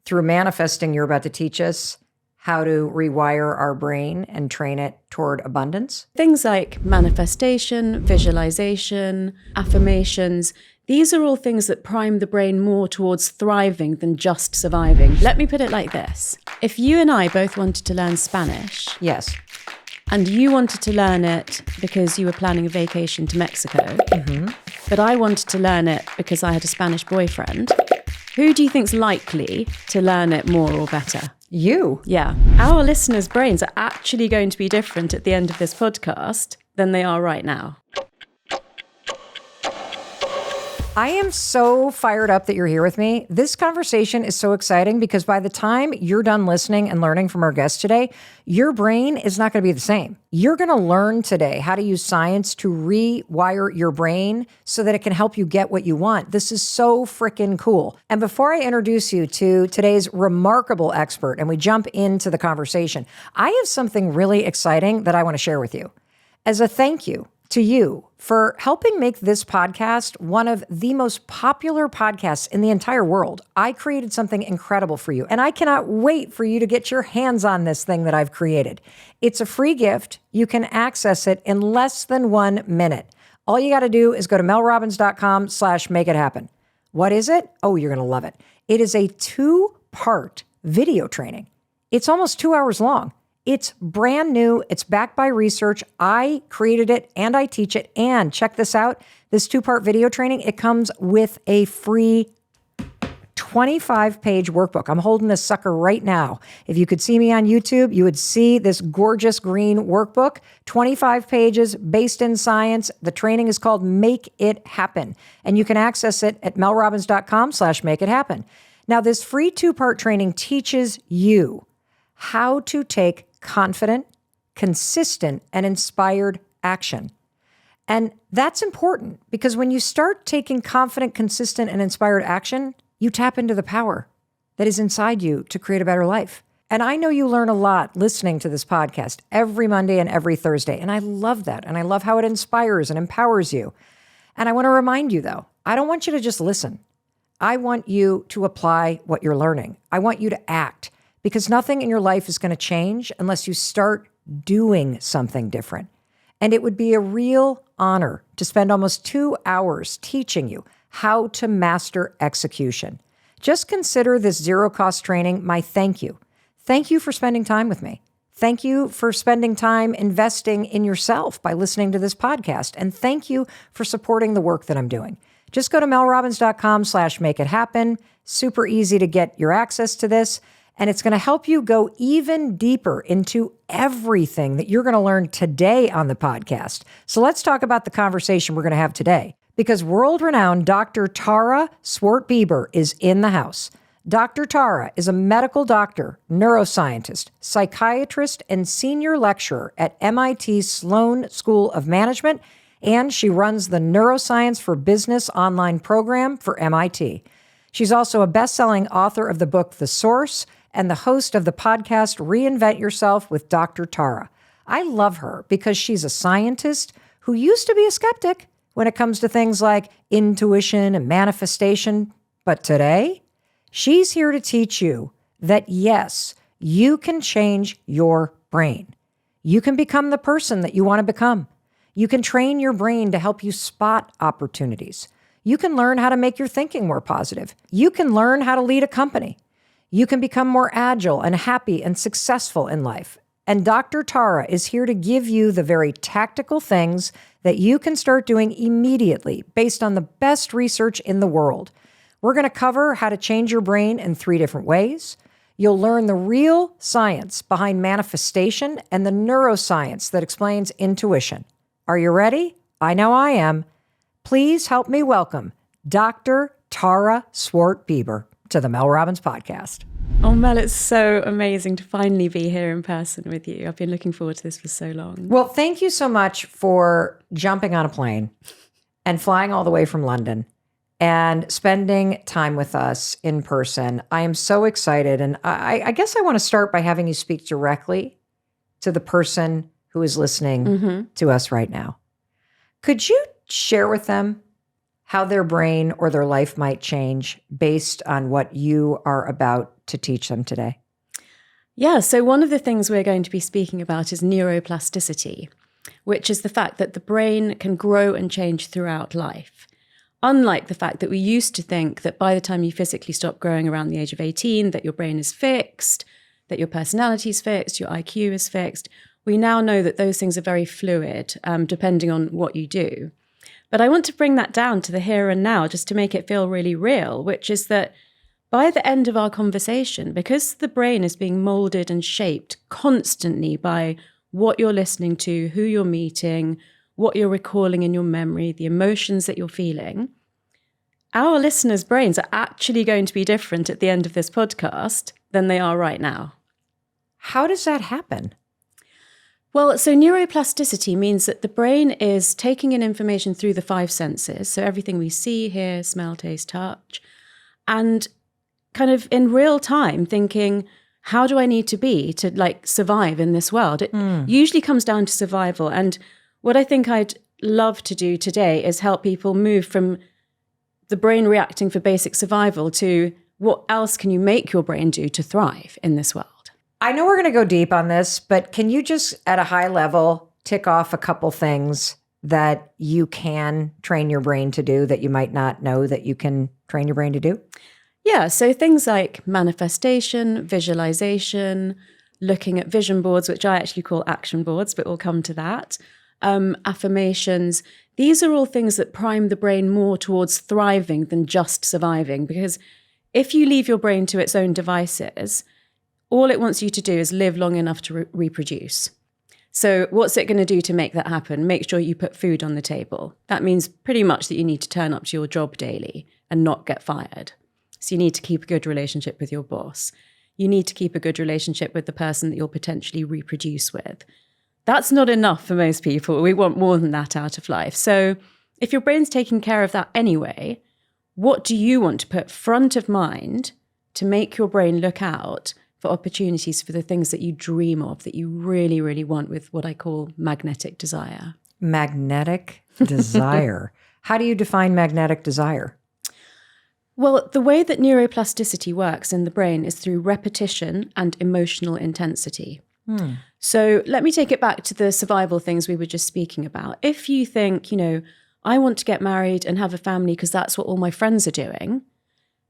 through manifesting, you're about to teach us how to rewire our brain and train it toward abundance? Things like manifestation, visualization, affirmations, these are all things that prime the brain more towards thriving than just surviving. Let me put it like this. If you and I both wanted to learn Spanish, Yes. and you wanted to learn it because you were planning a vacation to Mexico, but I wanted to learn it because I had a Spanish boyfriend, who do you think's likely to learn it more or better? You. Yeah. Our listeners' brains are actually going to be different at the end of this podcast than they are right now. I am so fired up that you're here with me. This conversation is so exciting because by the time you're done listening and learning from our guest today, your brain is not going to be the same. You're going to learn today how to use science to rewire your brain so that it can help you get what you want. This is so freaking cool. And before I introduce you to today's remarkable expert and we jump into the conversation, I have something really exciting that I want to share with you. As a thank you to you for helping make this podcast one of the most popular podcasts in the entire world. I created something incredible for you, and I cannot wait for you to get your hands on this thing that I've created. It's a free gift. You can access it in less than 1 minute. All you got to do is go to melrobbins.com/make-it-happen. What is it? Oh, you're going to love it. It is a 2-part video training. It's almost 2 hours long. It's brand new. It's backed by research. I created it and I teach it. And check this out. This 2-part video training, it comes with a free 25-page workbook. I'm holding this sucker right now. If you could see me on YouTube, you would see this gorgeous green workbook, 25 pages based in science. The training is called Make It Happen. And you can access it at melrobbins.com/make-it-happen. Now, this free 2-part training teaches you how to take confident, consistent, and inspired action. And that's important because when you start taking confident, consistent, and inspired action, you tap into the power that is inside you to create a better life. And I know you learn a lot listening to this podcast every Monday and every Thursday. And I love that. And I love how it inspires and empowers you. And I want to remind you, though, I don't want you to just listen. I want you to apply what you're learning. I want you to act. Because nothing in your life is going to change unless you start doing something different. And it would be a real honor to spend almost 2 hours teaching you how to master execution. Just consider this zero-cost training my thank you. Thank you for spending time with me. Thank you for spending time investing in yourself by listening to this podcast. And thank you for supporting the work that I'm doing. Just go to melrobbins.com/make-it-happen. Super easy to get your access to this. And it's going to help you go even deeper into everything that you're going to learn today on the podcast. So let's talk about the conversation we're going to have today. Because world-renowned Dr. Tara Swart Bieber is in the house. Dr. Tara is a medical doctor, neuroscientist, psychiatrist, and senior lecturer at MIT Sloan School of Management, and she runs the Neuroscience for Business online program for MIT. She's also a best-selling author of the book The Source, and the host of the podcast Reinvent Yourself with Dr. Tara. I love her because she's a scientist who used to be a skeptic when it comes to things like intuition and manifestation. But today, she's here to teach you that yes, you can change your brain. You can become the person that you want to become. You can train your brain to help you spot opportunities. You can learn how to make your thinking more positive. You can learn how to lead a company. You can become more agile and happy and successful in life. And Dr. Tara is here to give you the very tactical things that you can start doing immediately based on the best research in the world. We're going to cover how to change your brain in 3 different ways. You'll learn the real science behind manifestation and the neuroscience that explains intuition. Are you ready? I know I am. Please help me welcome Dr. Tara Swart Bieber to the Mel Robbins podcast. Oh, Mel, it's so amazing to finally be here in person with you. I've been looking forward to this for so long. Well, thank you so much for jumping on a plane and flying all the way from London and spending time with us in person. I am so excited. And I guess I want to start by having you speak directly to the person who is listening to us right now. Could you share with them how their brain or their life might change based on what you are about to teach them today? Yeah, so one of the things we're going to be speaking about is neuroplasticity, which is the fact that the brain can grow and change throughout life. Unlike the fact that we used to think that by the time you physically stop growing around the age of 18, that your brain is fixed, that your personality is fixed, your IQ is fixed. We now know that those things are very fluid, depending on what you do. But I want to bring that down to the here and now, just to make it feel really real, which is that by the end of our conversation, because the brain is being molded and shaped constantly by what you're listening to, who you're meeting, what you're recalling in your memory, the emotions that you're feeling, our listeners' brains are actually going to be different at the end of this podcast than they are right now. How does that happen? Well, so neuroplasticity means that the brain is taking in information through the five senses, so everything we see, hear, smell, taste, touch, and kind of in real time thinking, how do I need to be to like survive in this world? It usually comes down to survival. And what I think I'd love to do today is help people move from the brain reacting for basic survival to what else can you make your brain do to thrive in this world? I know we're going to go deep on this, but can you just at a high level tick off a couple things that you can train your brain to do that you might not know that you can train your brain to do? Yeah, so things like manifestation, visualization, looking at vision boards, which I actually call action boards, but we'll come to that. Affirmations. These are all things that prime the brain more towards thriving than just surviving. Because if you leave your brain to its own devices, all it wants you to do is live long enough to reproduce. So what's it going to do to make that happen? Make sure you put food on the table. That means pretty much that you need to turn up to your job daily and not get fired. So you need to keep a good relationship with your boss. You need to keep a good relationship with the person that you'll potentially reproduce with. That's not enough for most people. We want more than that out of life. So if your brain's taking care of that anyway, what do you want to put front of mind to make your brain look out for opportunities for the things that you dream of, that you really, really want with what I call magnetic desire? Magnetic desire. How do you define magnetic desire? Well, the way that neuroplasticity works in the brain is through repetition and emotional intensity. So let me take it back to the survival things we were just speaking about. If you think, I want to get married and have a family because that's what all my friends are doing,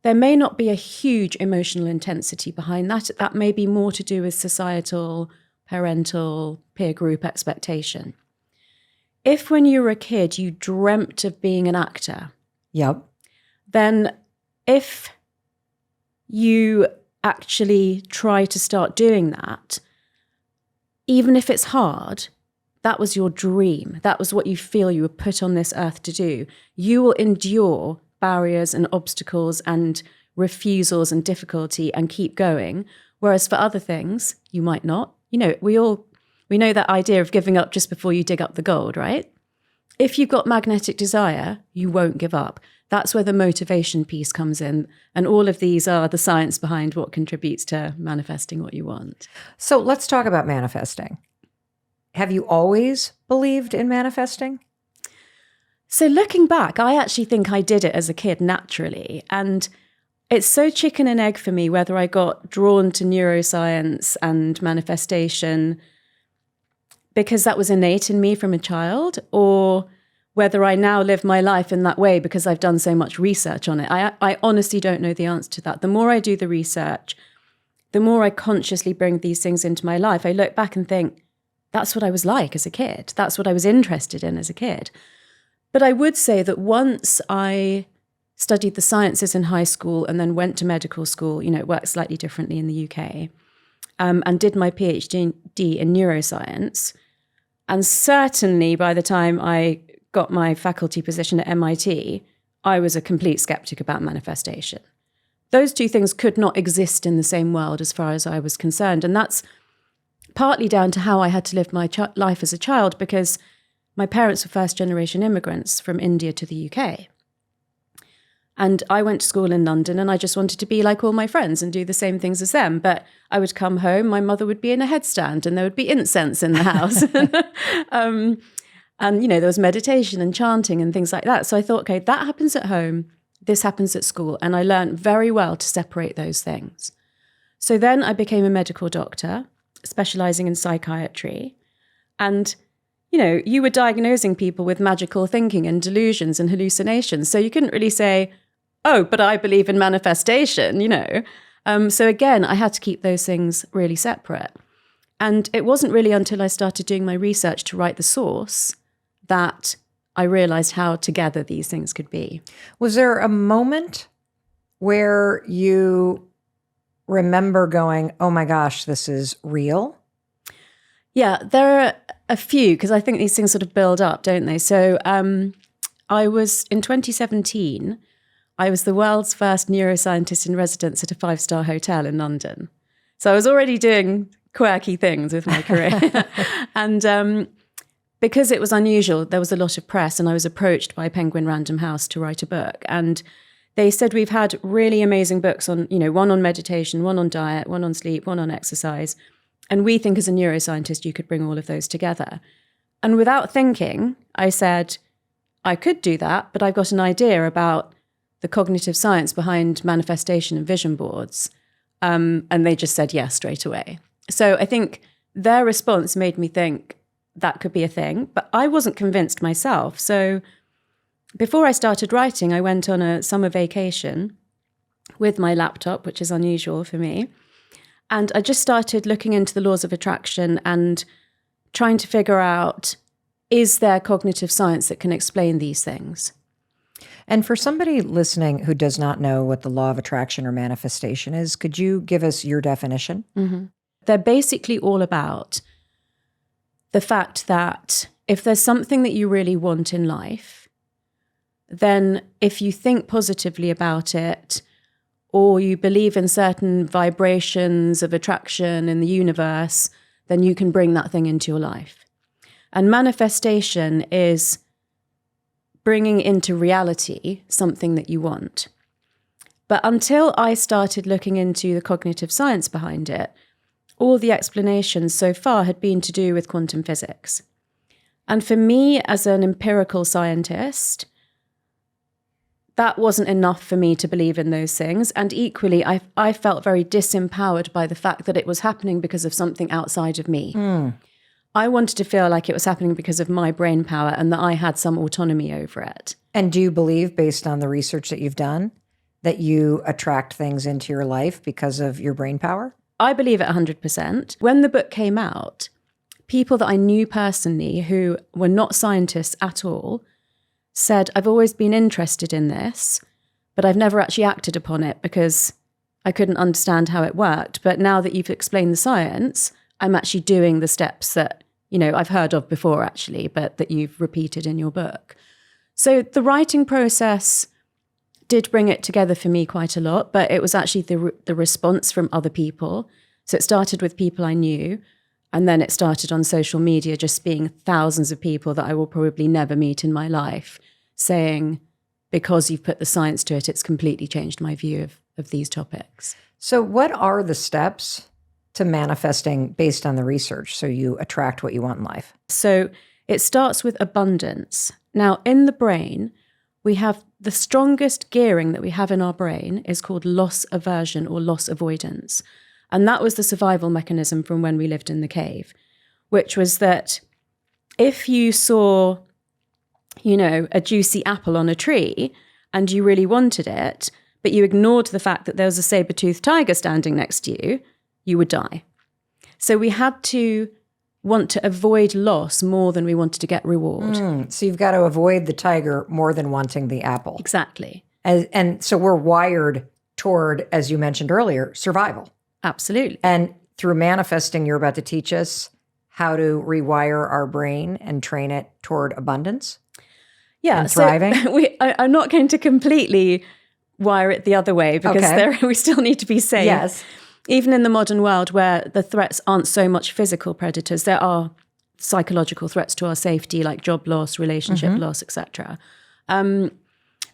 there may not be a huge emotional intensity behind that. That may be more to do with societal, parental, peer group expectation. If when you were a kid, you dreamt of being an actor, then if you actually try to start doing that, even if it's hard, that was your dream. That was what you feel you were put on this earth to do. You will endure barriers and obstacles and refusals and difficulty and keep going. Whereas for other things, you might not. We know that idea of giving up just before you dig up the gold, right? If you've got magnetic desire, you won't give up. That's where the motivation piece comes in. And all of these are the science behind what contributes to manifesting what you want. So let's talk about manifesting. Have you always believed in manifesting? So looking back, I actually think I did it as a kid naturally. And it's so chicken and egg for me whether I got drawn to neuroscience and manifestation because that was innate in me from a child, or whether I now live my life in that way because I've done so much research on it. I honestly don't know the answer to that. The more I do the research, the more I consciously bring these things into my life. I look back and think, that's what I was like as a kid. That's what I was interested in as a kid. But I would say that once I studied the sciences in high school and then went to medical school, it works slightly differently in the UK, and did my PhD in neuroscience. And certainly by the time I got my faculty position at MIT, I was a complete skeptic about manifestation. Those two things could not exist in the same world as far as I was concerned. And that's partly down to how I had to live my life as a child, because my parents were first-generation immigrants from India to the UK. And I went to school in London and I just wanted to be like all my friends and do the same things as them. But I would come home, my mother would be in a headstand and there would be incense in the house. And, there was meditation and chanting and things like that. So I thought, okay, that happens at home. This happens at school. And I learned very well to separate those things. So then I became a medical doctor, specializing in psychiatry. And, you were diagnosing people with magical thinking and delusions and hallucinations. So you couldn't really say, oh, but I believe in manifestation, So again, I had to keep those things really separate. And it wasn't really until I started doing my research to write the source that I realized how together these things could be. Was there a moment where you remember going, oh my gosh, this is real? Yeah, there are a few, because I think these things sort of build up, don't they? So I was, in 2017, I was the world's first neuroscientist in residence at a 5-star hotel in London. So I was already doing quirky things with my career. And because it was unusual, there was a lot of press, and I was approached by Penguin Random House to write a book. And they said, we've had really amazing books on, one on meditation, one on diet, one on sleep, one on exercise. And we think as a neuroscientist, you could bring all of those together. And without thinking, I said, I could do that, but I've got an idea about the cognitive science behind manifestation and vision boards. And they just said yes straight away. So I think their response made me think that could be a thing, but I wasn't convinced myself. So before I started writing, I went on a summer vacation with my laptop, which is unusual for me. And I just started looking into the laws of attraction and trying to figure out, is there cognitive science that can explain these things? And for somebody listening who does not know what the law of attraction or manifestation is, could you give us your definition? Mm-hmm. They're basically all about the fact that if there's something that you really want in life, then if you think positively about it, or you believe in certain vibrations of attraction in the universe, then you can bring that thing into your life. And manifestation is bringing into reality something that you want. But until I started looking into the cognitive science behind it, all the explanations so far had been to do with quantum physics. And for me, as an empirical scientist, that wasn't enough for me to believe in those things. And equally, I felt very disempowered by the fact that it was happening because of something outside of me. I wanted to feel like it was happening because of my brain power and that I had some autonomy over it. And do you believe, based on the research that you've done, that you attract things into your life because of your brain power? I believe it 100%. When the book came out, people that I knew personally who were not scientists at all said, I've always been interested in this, but I've never actually acted upon it because I couldn't understand how it worked. But now that you've explained the science, I'm actually doing the steps that, I've heard of before actually, but that you've repeated in your book. So the writing process did bring it together for me quite a lot, but it was actually the response from other people. So it started with people I knew, and then it started on social media, just being thousands of people that I will probably never meet in my life saying, because you've put the science to it, it's completely changed my view of these topics. So what are the steps to manifesting based on the research so you attract what you want in life? So it starts with abundance. Now, in the brain, we have the strongest gearing that we have in our brain is called loss aversion or loss avoidance. And that was the survival mechanism from when we lived in the cave, which was that if you saw, a juicy apple on a tree and you really wanted it, but you ignored the fact that there was a saber-toothed tiger standing next to you, you would die. So we had to want to avoid loss more than we wanted to get reward. So you've got to avoid the tiger more than wanting the apple. Exactly. And so we're wired toward, as you mentioned earlier, survival. Absolutely. And through manifesting, you're about to teach us how to rewire our brain and train it toward abundance. Yeah, and thriving. So I'm not going to completely wire it the other way because we still need to be safe. Yes. Even in the modern world where the threats aren't so much physical predators, there are psychological threats to our safety like job loss, relationship loss, etc.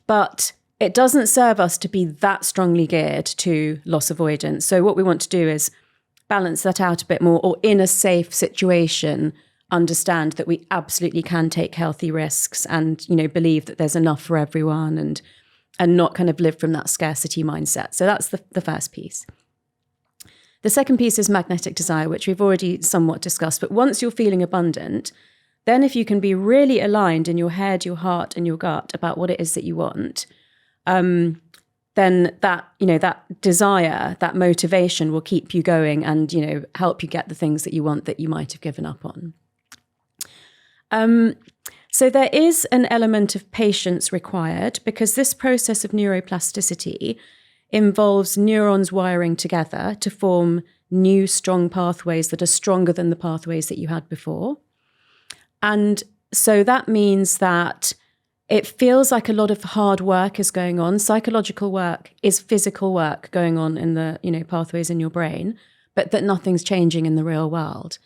But it doesn't serve us to be that strongly geared to loss avoidance. So what we want to do is balance that out a bit more, or in a safe situation, understand that we absolutely can take healthy risks and, believe that there's enough for everyone and not kind of live from that scarcity mindset. So that's the first piece. The second piece is magnetic desire, which we've already somewhat discussed. But once you're feeling abundant, then if you can be really aligned in your head, your heart, and your gut about what it is that you want, then that desire, that motivation will keep you going and, help you get the things that you want that you might have given up on. So there is an element of patience required because this process of neuroplasticity involves neurons wiring together to form new strong pathways that are stronger than the pathways that you had before. And so that means that it feels like a lot of hard work is going on. Psychological work is physical work going on in the, pathways in your brain, but that nothing's changing in the real world.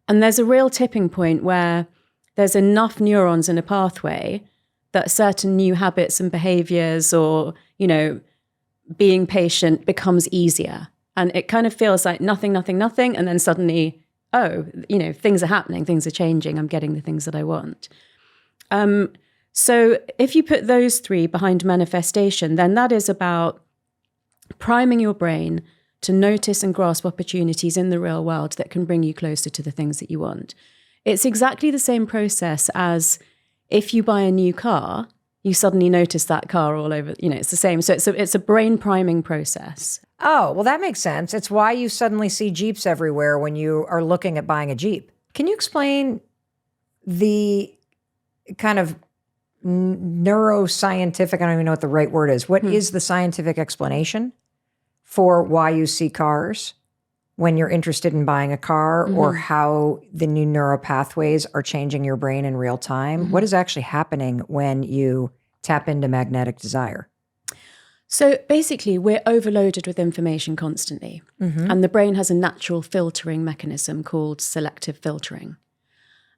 And there's a real tipping point where there's enough neurons in a pathway that certain new habits and behaviors or, being patient becomes easier. And it kind of feels like nothing. And then suddenly, things are happening, things are changing. I'm getting the things that I want. So if you put those three behind manifestation, then that is about priming your brain to notice and grasp opportunities in the real world that can bring you closer to the things that you want. It's exactly the same process as if you buy a new car, you suddenly notice that car all over, it's the same. So it's a brain priming process. Oh, well, that makes sense. It's why you suddenly see Jeeps everywhere when you are looking at buying a Jeep. Can you explain the kind of neuroscientific, I don't even know what the right word is. What is the scientific explanation for why you see cars when you're interested in buying a car, or how the new neural pathways are changing your brain in real time? What is actually happening when you tap into magnetic desire? So basically, we're overloaded with information constantly. And the brain has a natural filtering mechanism called selective filtering.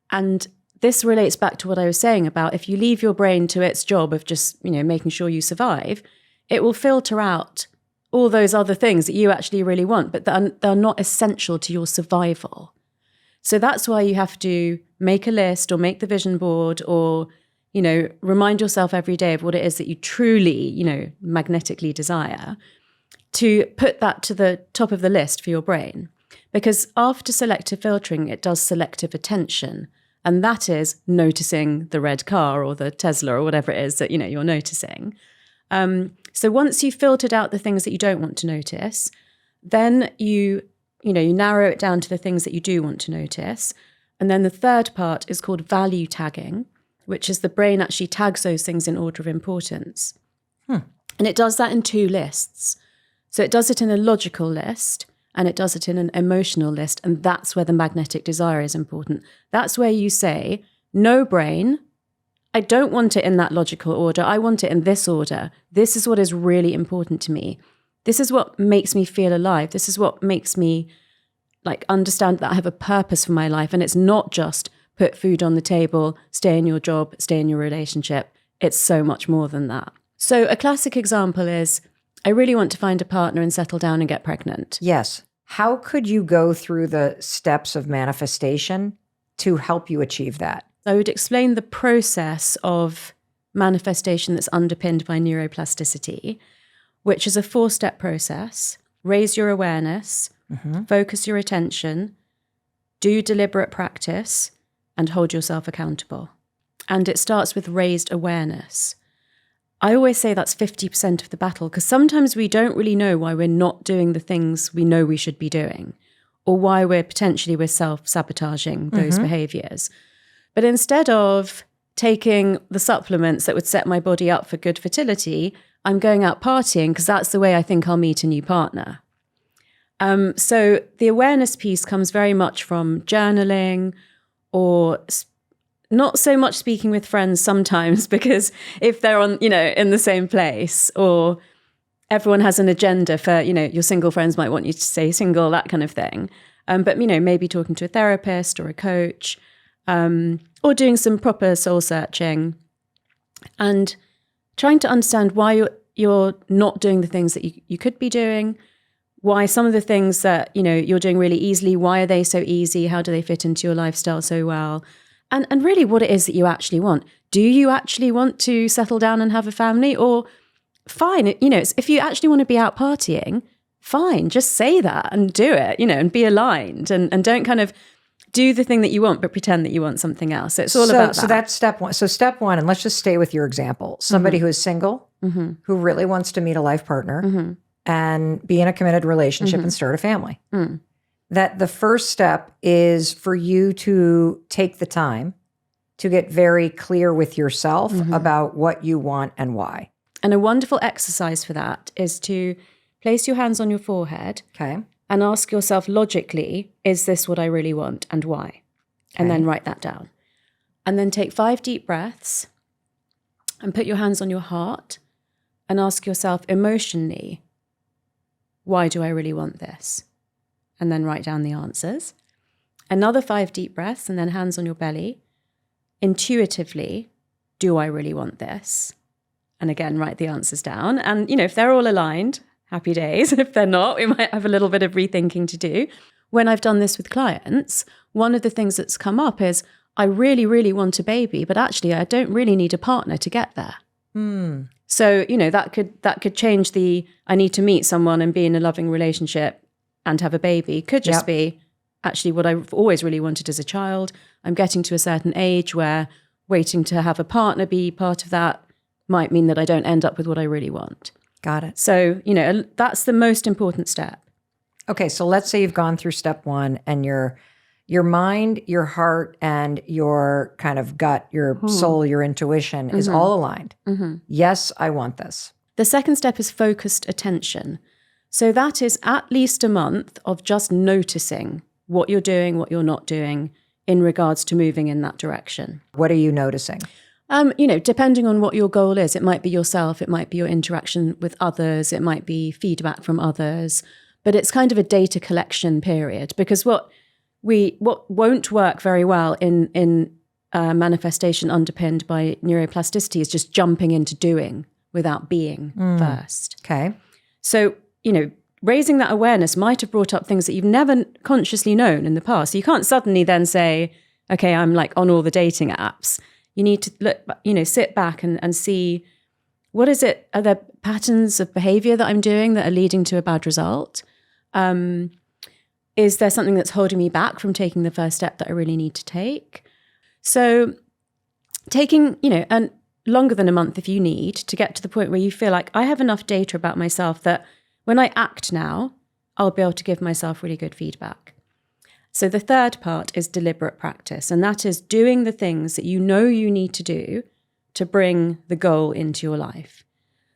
And this relates back to what I was saying about if you leave your brain to its job of just, making sure you survive, it will filter out all those other things that you actually really want, but they're not essential to your survival. So that's why you have to make a list or make the vision board or, remind yourself every day of what it is that you truly, magnetically desire, to put that to the top of the list for your brain. Because after selective filtering, it does selective attention. And that is noticing the red car or the Tesla or whatever it is that, you're noticing. So once you've filtered out the things that you don't want to notice, then you narrow it down to the things that you do want to notice. And then the third part is called value tagging, which is the brain actually tags those things in order of importance. And it does that in two lists. So it does it in a logical list and it does it in an emotional list. And that's where the magnetic desire is important. That's where you say, no brain, I don't want it in that logical order. I want it in this order. This is what is really important to me. This is what makes me feel alive. This is what makes me understand that I have a purpose for my life. And it's not just put food on the table, stay in your job, stay in your relationship. It's so much more than that. So a classic example is, I really want to find a partner and settle down and get pregnant. Yes. How could you go through the steps of manifestation to help you achieve that? I would explain the process of manifestation that's underpinned by neuroplasticity, which is a 4-step process. Raise your awareness, focus your attention, do deliberate practice, and hold yourself accountable. And it starts with raised awareness. I always say that's 50% of the battle, because sometimes we don't really know why we're not doing the things we know we should be doing, or why we're self-sabotaging those behaviors. But instead of taking the supplements that would set my body up for good fertility, I'm going out partying because that's the way I think I'll meet a new partner. So the awareness piece comes very much from journaling, or not so much speaking with friends sometimes, because if they're on, in the same place, or everyone has an agenda for, your single friends might want you to stay single, that kind of thing. But, maybe talking to a therapist or a coach, or doing some proper soul searching and trying to understand why you're not doing the things that you could be doing, why some of the things that, you're doing really easily, why are they so easy? How do they fit into your lifestyle so well? And really what it is that you actually want. Do you actually want to settle down and have a family? Or fine, if you actually want to be out partying, fine, just say that and do it, and be aligned and don't kind of do the thing that you want, but pretend that you want something else. So it's all about that. So that's step one. So step one, and let's just stay with your example. Somebody who is single, who really wants to meet a life partner and be in a committed relationship and start a family. That the first step is for you to take the time to get very clear with yourself about what you want and why. And a wonderful exercise for that is to place your hands on your forehead. Okay. And ask yourself logically, is this what I really want and why? And then write that down. And then take 5 deep breaths and put your hands on your heart and ask yourself emotionally, why do I really want this? And then write down the answers. Another 5 deep breaths and then hands on your belly. Intuitively, do I really want this? And again, write the answers down. And, if they're all aligned, happy days. If they're not, we might have a little bit of rethinking to do. When I've done this with clients, one of the things that's come up is, I really, really want a baby, but actually I don't really need a partner to get there. So, that could change I need to meet someone and be in a loving relationship and have a baby. Could just be actually what I've always really wanted as a child. I'm getting to a certain age where waiting to have a partner be part of that might mean that I don't end up with what I really want. Got it. So, that's the most important step. Okay, so let's say you've gone through step one and your mind, your heart, and your kind of gut, your soul, your intuition is all aligned. Yes, I want this. The second step is focused attention. So that is at least a month of just noticing what you're doing, what you're not doing in regards to moving in that direction. What are you noticing? Depending on what your goal is, it might be yourself, it might be your interaction with others, it might be feedback from others, but it's kind of a data collection period, because what won't work very well in manifestation underpinned by neuroplasticity is just jumping into doing without being first. Okay. So, raising that awareness might have brought up things that you've never consciously known in the past. So you can't suddenly then say, okay, I'm like on all the dating apps. You need to look, sit back and see, what is it? Are there patterns of behavior that I'm doing that are leading to a bad result? Is there something that's holding me back from taking the first step that I really need to take? So taking, and longer than a month if you need, to get to the point where you feel like I have enough data about myself that when I act now, I'll be able to give myself really good feedback. So the third part is deliberate practice, and that is doing the things that you know you need to do to bring the goal into your life.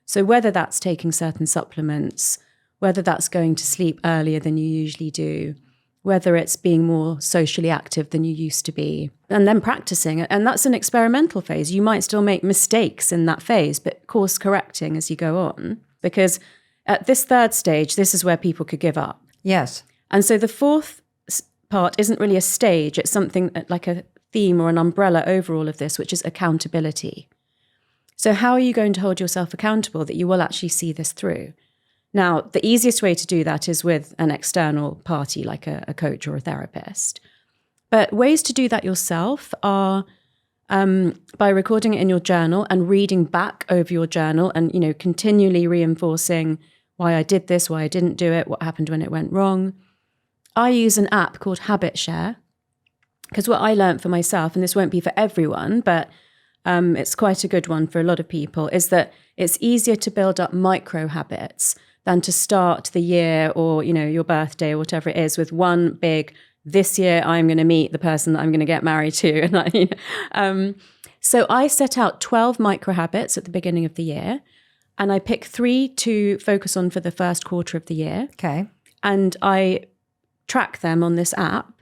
So whether that's taking certain supplements, whether that's going to sleep earlier than you usually do, whether it's being more socially active than you used to be, and then practicing. And that's an experimental phase. You might still make mistakes in that phase, but course correcting as you go on, because at this third stage, this is where people could give up. Yes. And so the fourth part isn't really a stage, it's something like a theme or an umbrella over all of this, which is accountability. So how are you going to hold yourself accountable that you will actually see this through? Now, the easiest way to do that is with an external party like a coach or a therapist. But ways to do that yourself are by recording it in your journal and reading back over your journal and, continually reinforcing why I did this, why I didn't do it, what happened when it went wrong. I use an app called Habit Share, because what I learned for myself, and this won't be for everyone, but it's quite a good one for a lot of people, is that it's easier to build up micro habits than to start the year or, your birthday or whatever it is with one big, this year I'm going to meet the person that I'm going to get married to. So I set out 12 micro habits at the beginning of the year, and I pick 3 to focus on for the first quarter of the year. Okay. And I track them on this app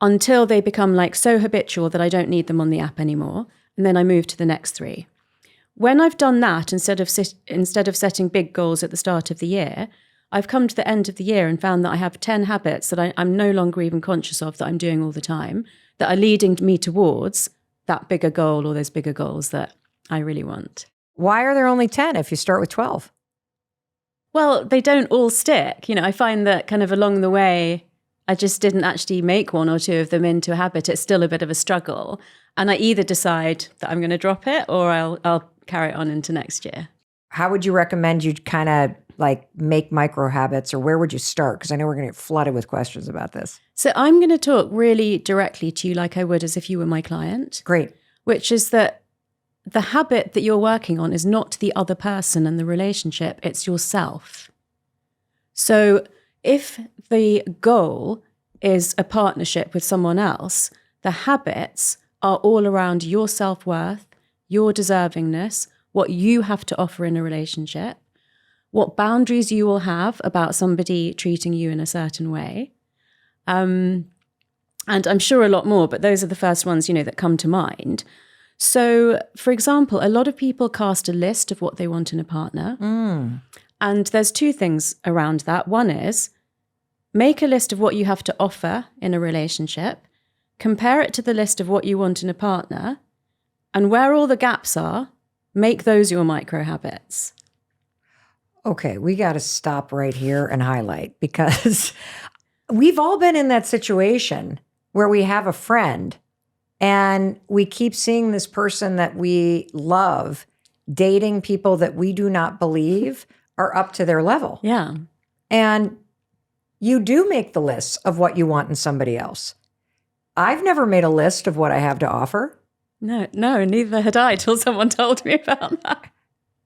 until they become like so habitual that I don't need them on the app anymore. And then I move to the next 3. When I've done that, instead of setting big goals at the start of the year, I've come to the end of the year and found that I have 10 habits that I'm no longer even conscious of that I'm doing all the time that are leading me towards that bigger goal or those bigger goals that I really want. Why are there only 10 if you start with 12? Well, they don't all stick. I find that kind of along the way, I just didn't actually make 1 or 2 of them into a habit. It's still a bit of a struggle. And I either decide that I'm going to drop it or I'll carry it on into next year. How would you recommend you kind of like make micro habits, or where would you start? Because I know we're going to get flooded with questions about this. So I'm going to talk really directly to you like I would as if you were my client. Great. Which is that the habit that you're working on is not the other person and the relationship, it's yourself. So if the goal is a partnership with someone else, the habits are all around your self-worth, your deservingness, what you have to offer in a relationship, what boundaries you will have about somebody treating you in a certain way. And I'm sure a lot more, but those are the first ones, that come to mind. So, for example, a lot of people cast a list of what they want in a partner. And there's two things around that. One is make a list of what you have to offer in a relationship, compare it to the list of what you want in a partner, and where all the gaps are, make those your micro habits. Okay, we got to stop right here and highlight, because we've all been in that situation where we have a friend and we keep seeing this person that we love dating people that we do not believe are up to their level. Yeah. And you do make the lists of what you want in somebody else. I've never made a list of what I have to offer. No, neither had I till someone told me about that.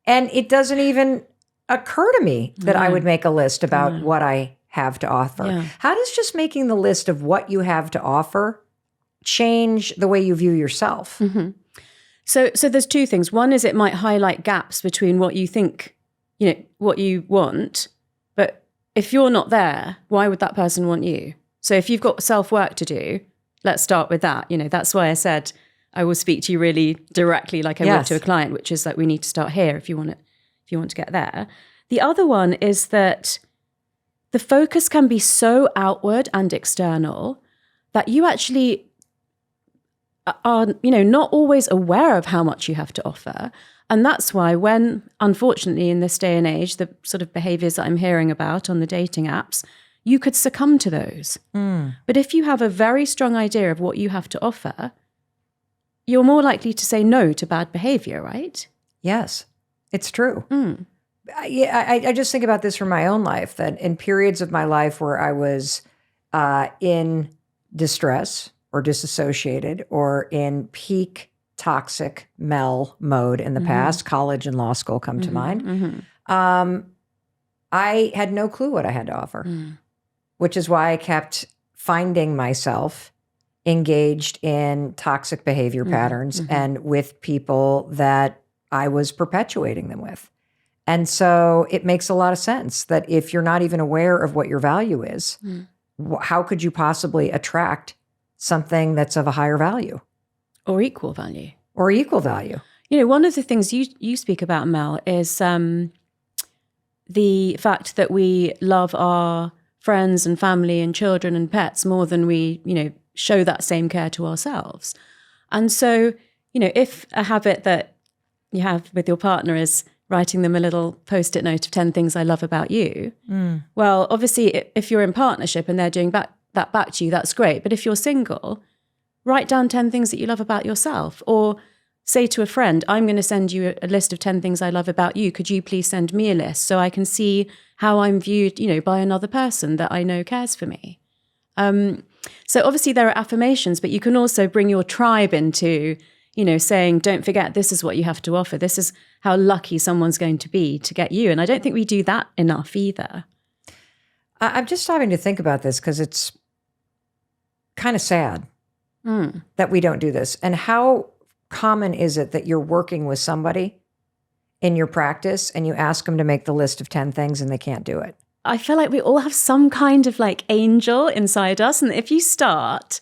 And it doesn't even occur to me that I would make a list about what I have to offer. Yeah. How does just making the list of what you have to offer change the way you view yourself? Mm-hmm. So there's two things. One is it might highlight gaps between what you think, what you want. But if you're not there, why would that person want you? So if you've got self-work to do, let's start with that. That's why I said I will speak to you really directly like I would to a client, which is like we need to start here if you want to get there. The other one is that the focus can be so outward and external that you actually are, not always aware of how much you have to offer. And that's why when, unfortunately, in this day and age, the sort of behaviors that I'm hearing about on the dating apps, you could succumb to those. But if you have a very strong idea of what you have to offer, you're more likely to say no to bad behavior, right? Yes, it's true. I just think about this from my own life, that in periods of my life where I was in distress or disassociated or in peak toxic Mel mode in the past, college and law school come to mind, I had no clue what I had to offer, which is why I kept finding myself engaged in toxic behavior patterns and with people that I was perpetuating them with. And so it makes a lot of sense that if you're not even aware of what your value is, how could you possibly attract something that's of a higher value? Or equal value. Or equal value. One of the things you speak about, Mel, is the fact that we love our friends and family and children and pets more than we, show that same care to ourselves. And so, if a habit that you have with your partner is writing them a little post-it note of 10 things I love about you, well, obviously, if you're in partnership and they're doing that back to you, that's great. But if you're single, write down 10 things that you love about yourself. Or say to a friend, I'm going to send you a list of 10 things I love about you. Could you please send me a list so I can see how I'm viewed, by another person that I know cares for me? So obviously there are affirmations, but you can also bring your tribe into, saying, don't forget, this is what you have to offer. This is how lucky someone's going to be to get you. And I don't think we do that enough either. I'm just having to think about this because it's kind of sad that we don't do this. And how common is it that you're working with somebody in your practice and you ask them to make the list of 10 things and they can't do it? I feel like we all have some kind of angel inside us. And if you start,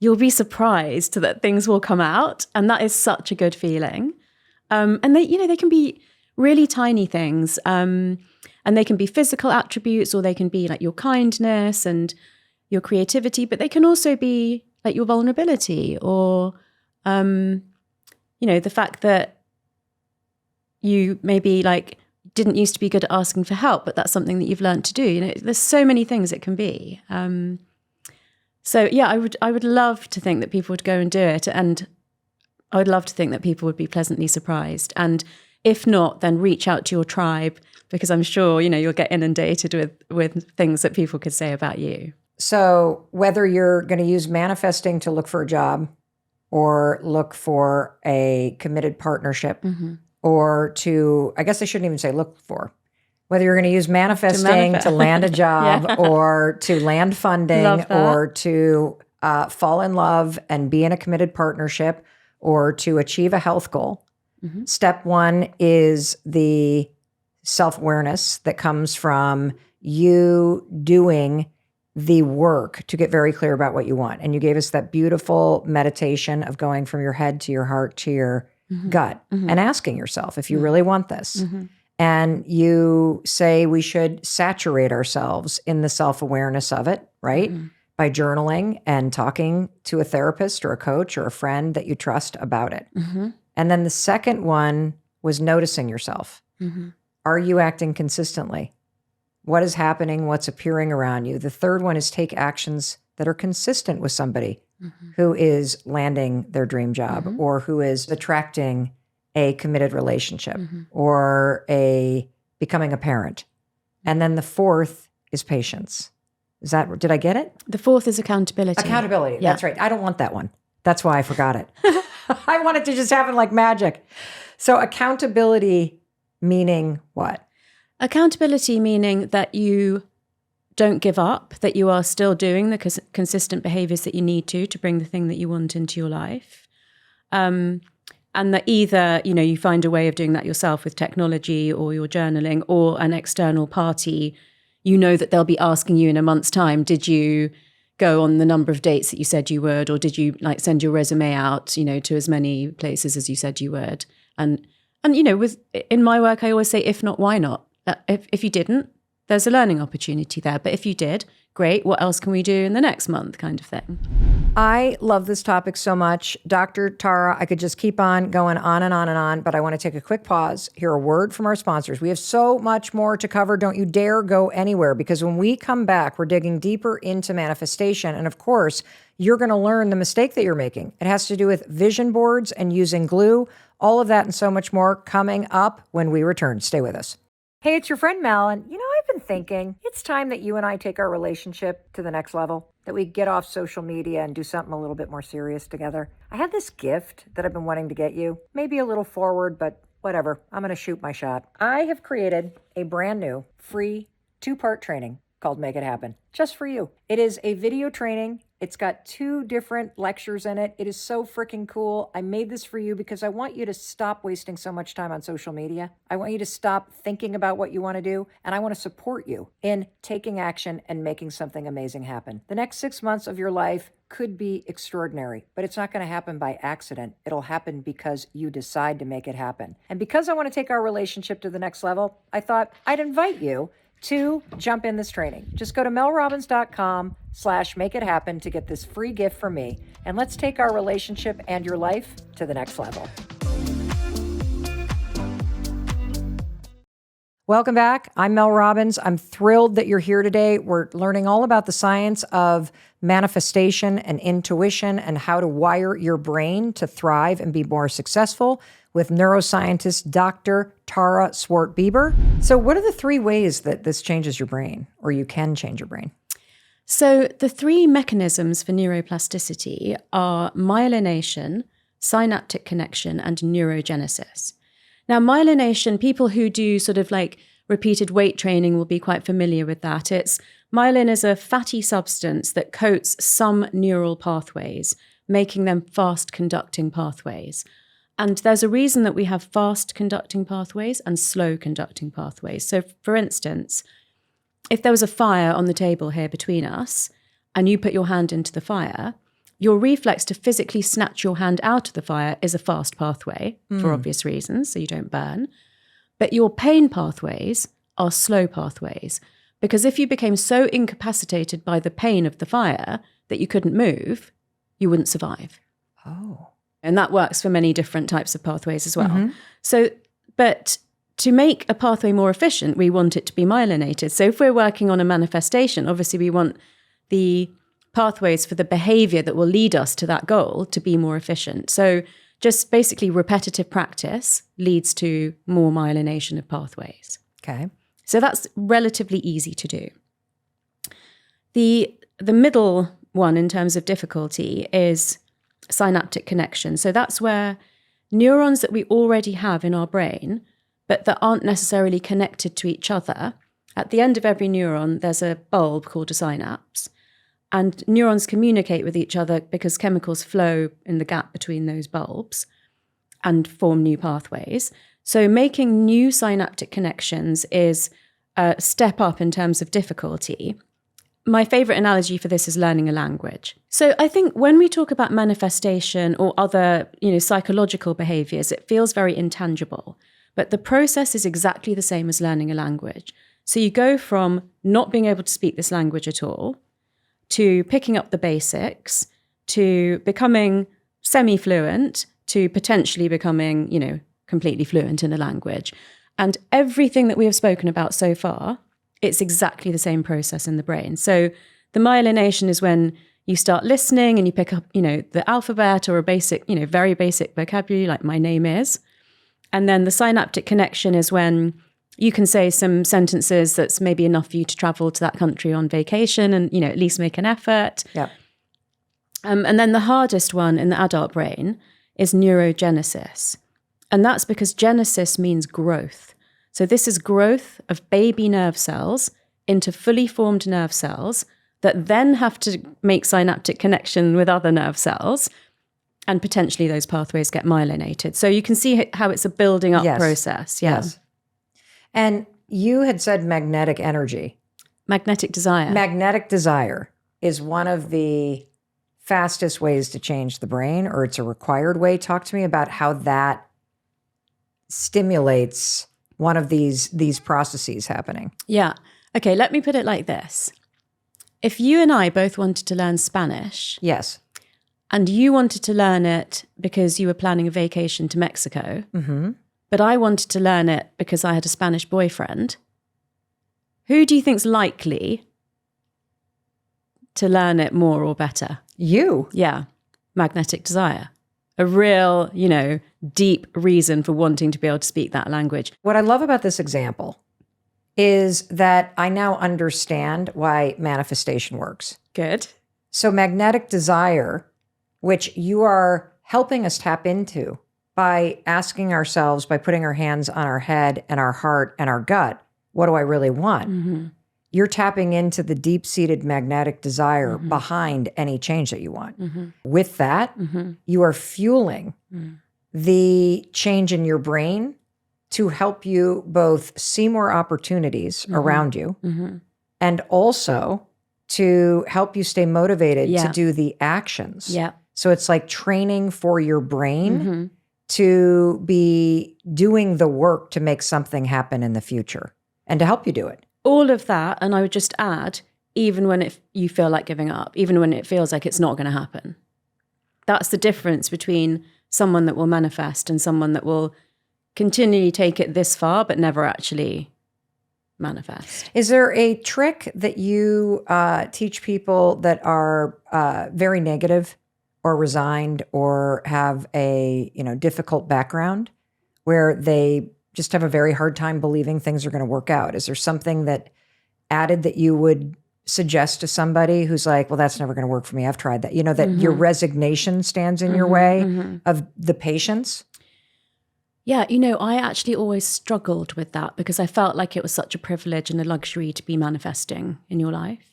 you'll be surprised that things will come out. And that is such a good feeling. And they can be really tiny things. And they can be physical attributes, or they can be your kindness and your creativity, but they can also be your vulnerability, or, the fact that you maybe didn't used to be good at asking for help, but that's something that you've learned to do. There's so many things it can be. So yeah, I would love to think that people would go and do it. And I would love to think that people would be pleasantly surprised. And if not, then reach out to your tribe, because I'm sure, you'll get inundated with things that people could say about you. So whether you're going to use manifesting to look for a job or look for a committed partnership or I guess I shouldn't even say look for, whether you're going to use manifesting to land a job or to land funding or to fall in love and be in a committed partnership or to achieve a health goal. Step one is the self-awareness that comes from you doing the work to get very clear about what you want. And you gave us that beautiful meditation of going from your head to your heart to your gut and asking yourself if you really want this. And you say we should saturate ourselves in the self-awareness of it, right? By journaling and talking to a therapist or a coach or a friend that you trust about it. And then the second one was noticing yourself. Are you acting consistently? What is happening? What's appearing around you? The third one is take actions that are consistent with somebody who is landing their dream job or who is attracting a committed relationship or becoming a parent. And then the fourth is patience. Did I get it? The fourth is accountability. Accountability. Yeah. That's right. I don't want that one. That's why I forgot it. I want it to just happen like magic. So accountability meaning what? Accountability meaning that you don't give up, that you are still doing the consistent behaviors that you need to bring the thing that you want into your life. And that either, you find a way of doing that yourself with technology or your journaling or an external party, that they'll be asking you in a month's time, did you go on the number of dates that you said you would, or did you send your resume out, to as many places as you said you would? And in my work, I always say, if not, why not? If you didn't, there's a learning opportunity there. But if you did, great. What else can we do in the next month kind of thing? I love this topic so much. Dr. Tara, I could just keep on going on and on and on, but I want to take a quick pause, hear a word from our sponsors. We have so much more to cover. Don't you dare go anywhere, because when we come back, we're digging deeper into manifestation. And of course, you're going to learn the mistake that you're making. It has to do with vision boards and using glue. All of that and so much more coming up when we return. Stay with us. Hey, it's your friend Mel, and I've been thinking it's time that you and I take our relationship to the next level, that we get off social media and do something a little bit more serious together. I have this gift that I've been wanting to get you, maybe a little forward, but whatever, I'm going to shoot my shot. I have created a brand new free 2-part training called Make It Happen, just for you. It is a video training. It's got 2 different lectures in it. It is so freaking cool. I made this for you because I want you to stop wasting so much time on social media. I want you to stop thinking about what you want to do, and I want to support you in taking action and making something amazing happen. The next 6 months of your life could be extraordinary, but it's not going to happen by accident. It'll happen because you decide to make it happen. And because I want to take our relationship to the next level, I thought I'd invite you to jump in this training. Just go to melrobbins.com/makeithappen to get this free gift from me. And let's take our relationship and your life to the next level. Welcome back. I'm Mel Robbins. I'm thrilled that you're here today. We're learning all about the science of manifestation and intuition and how to wire your brain to thrive and be more successful with neuroscientist Dr. Tara Swart Bieber. So what are the 3 ways that this changes your brain, or you can change your brain? So the 3 mechanisms for neuroplasticity are myelination, synaptic connection, and neurogenesis. Now, myelination, people who do sort of like repeated weight training will be quite familiar with that. Myelin is a fatty substance that coats some neural pathways, making them fast conducting pathways. And there's a reason that we have fast conducting pathways and slow conducting pathways. So for instance, if there was a fire on the table here between us and you put your hand into the fire, your reflex to physically snatch your hand out of the fire is a fast pathway for obvious reasons, so you don't burn. But your pain pathways are slow pathways, because if you became so incapacitated by the pain of the fire that you couldn't move, you wouldn't survive. Oh. And that works for many different types of pathways as well. So, but to make a pathway more efficient, we want it to be myelinated. So if we're working on a manifestation, obviously we want the pathways for the behavior that will lead us to that goal to be more efficient. So just basically repetitive practice leads to more myelination of pathways. Okay. So that's relatively easy to do. The middle one in terms of difficulty is synaptic connection. So that's where neurons that we already have in our brain, but that aren't necessarily connected to each other. At the end of every neuron, there's a bulb called a synapse. And neurons communicate with each other because chemicals flow in the gap between those bulbs and form new pathways. So making new synaptic connections is a step up in terms of difficulty. My favorite analogy for this is learning a language. So I think when we talk about manifestation or other, psychological behaviors, it feels very intangible. But the process is exactly the same as learning a language. So you go from not being able to speak this language at all to picking up the basics, to becoming semi-fluent, to potentially becoming, completely fluent in a language. And everything that we have spoken about so far, it's exactly the same process in the brain. So the myelination is when you start listening and you pick up, the alphabet or a basic, very basic vocabulary like my name is. And then the synaptic connection is when you can say some sentences that's maybe enough for you to travel to that country on vacation and, at least make an effort. Yeah. And then the hardest one in the adult brain is neurogenesis. And that's because genesis means growth. So this is growth of baby nerve cells into fully formed nerve cells that then have to make synaptic connection with other nerve cells, and potentially those pathways get myelinated. So you can see how it's a building up process. Yeah. Yes. And you had said magnetic energy. Magnetic desire. Magnetic desire is one of the fastest ways to change the brain, or it's a required way. Talk to me about how that stimulates one of these processes happening. Yeah. Okay, let me put it like this. If you and I both wanted to learn Spanish. Yes. And you wanted to learn it because you were planning a vacation to Mexico, but I wanted to learn it because I had a Spanish boyfriend, who do you think's likely to learn it more or better? You. Yeah. Magnetic desire. A real, deep reason for wanting to be able to speak that language. What I love about this example is that I now understand why manifestation works. Good. So magnetic desire, which you are helping us tap into by asking ourselves, by putting our hands on our head and our heart and our gut, what do I really want? You're tapping into the deep-seated magnetic desire behind any change that you want. With that, you are fueling the change in your brain to help you both see more opportunities around you and also to help you stay motivated to do the actions. Yeah. So it's like training for your brain to be doing the work to make something happen in the future and to help you do it. All of that, and I would just add, even when you feel like giving up, even when it feels like it's not going to happen. That's the difference between someone that will manifest and someone that will continually take it this far but never actually manifest. Is there a trick that you teach people that are very negative or resigned or have a difficult background where they just have a very hard time believing things are going to work out? Is there something that you would suggest to somebody who's like, well, that's never going to work for me. I've tried that. That your resignation stands in your way of the patience? Yeah, I actually always struggled with that because I felt like it was such a privilege and a luxury to be manifesting in your life.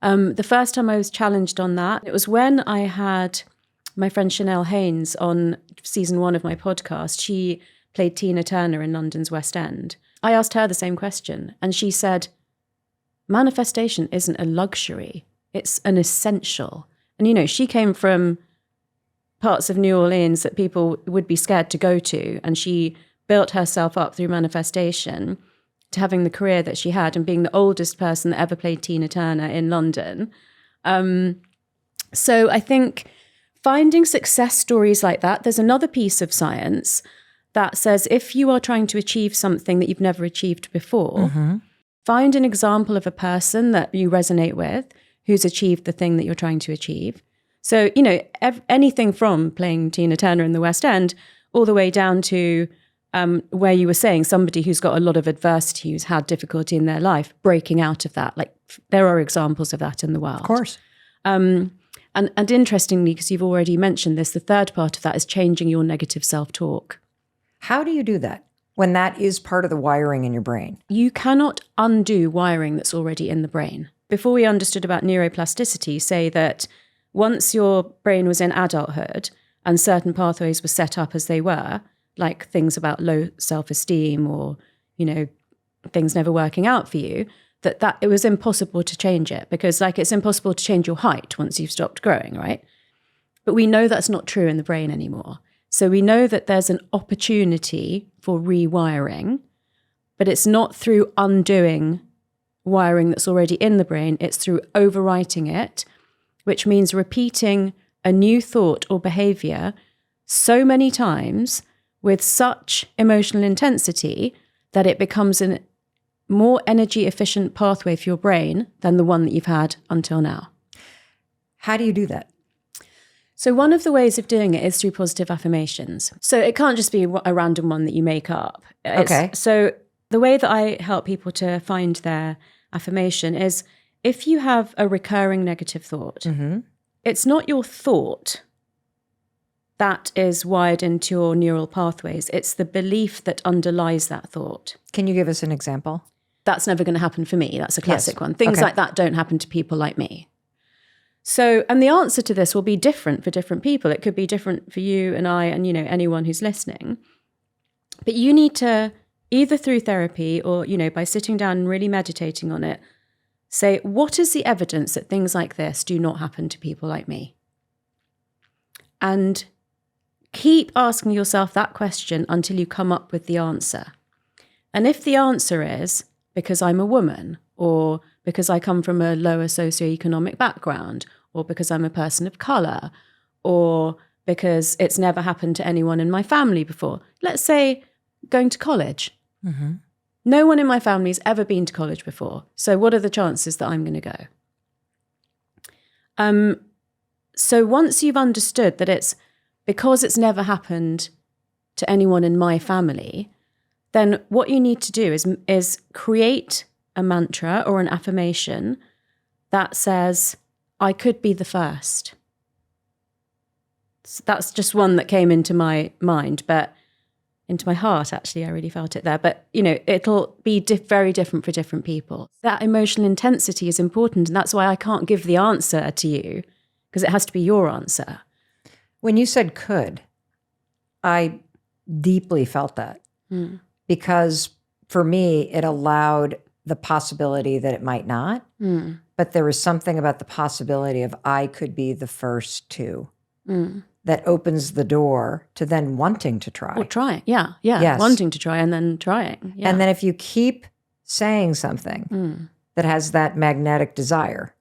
The first time I was challenged on that, it was when I had my friend Chanel Haynes on season 1 of my podcast. She played Tina Turner in London's West End. I asked her the same question, and she said, manifestation isn't a luxury, it's an essential. And, she came from parts of New Orleans that people would be scared to go to, and she built herself up through manifestation to having the career that she had and being the oldest person that ever played Tina Turner in London. So I think finding success stories like that, there's another piece of science that says if you are trying to achieve something that you've never achieved before, find an example of a person that you resonate with who's achieved the thing that you're trying to achieve. So, anything from playing Tina Turner in the West End all the way down to where you were saying somebody who's got a lot of adversity, who's had difficulty in their life, breaking out of that. Like there are examples of that in the world. Of course. And interestingly, because you've already mentioned this, the third part of that is changing your negative self-talk. How do you do that when that is part of the wiring in your brain? You cannot undo wiring that's already in the brain. Before we understood about neuroplasticity, say that once your brain was in adulthood and certain pathways were set up as they were, like things about low self-esteem or, things never working out for you, that it was impossible to change it because it's impossible to change your height once you've stopped growing, right? But we know that's not true in the brain anymore. So we know that there's an opportunity for rewiring, but it's not through undoing wiring that's already in the brain. It's through overwriting it, which means repeating a new thought or behavior so many times with such emotional intensity that it becomes a more energy efficient pathway for your brain than the one that you've had until now. How do you do that? So one of the ways of doing it is through positive affirmations. So it can't just be a random one that you make up. Okay. So the way that I help people to find their affirmation is if you have a recurring negative thought, it's not your thought that is wired into your neural pathways. It's the belief that underlies that thought. Can you give us an example? That's never going to happen for me. That's a classic one. Things Okay. like that don't happen to people like me. So, and the answer to this will be different for different people. It could be different for you and I and, anyone who's listening. But you need to, either through therapy or, by sitting down and really meditating on it, say, what is the evidence that things like this do not happen to people like me? And keep asking yourself that question until you come up with the answer. And if the answer is because I'm a woman, or because I come from a lower socioeconomic background, or because I'm a person of colour, or because it's never happened to anyone in my family before. Let's say going to college. No one in my family has ever been to college before. So what are the chances that I'm going to go? So once you've understood that it's because it's never happened to anyone in my family, then what you need to do is create a mantra or an affirmation that says, I could be the first. So that's just one that came into my mind, but into my heart, actually, I really felt it there. But, it'll be very different for different people. That emotional intensity is important, and that's why I can't give the answer to you, because it has to be your answer. When you said could, I deeply felt that because for me, it allowed the possibility that it might not, but there was something about the possibility of I could be the first to that opens the door to then wanting to try. Or trying, yeah. Yes. Wanting to try and then trying. Yeah. And then if you keep saying something that has that magnetic desire,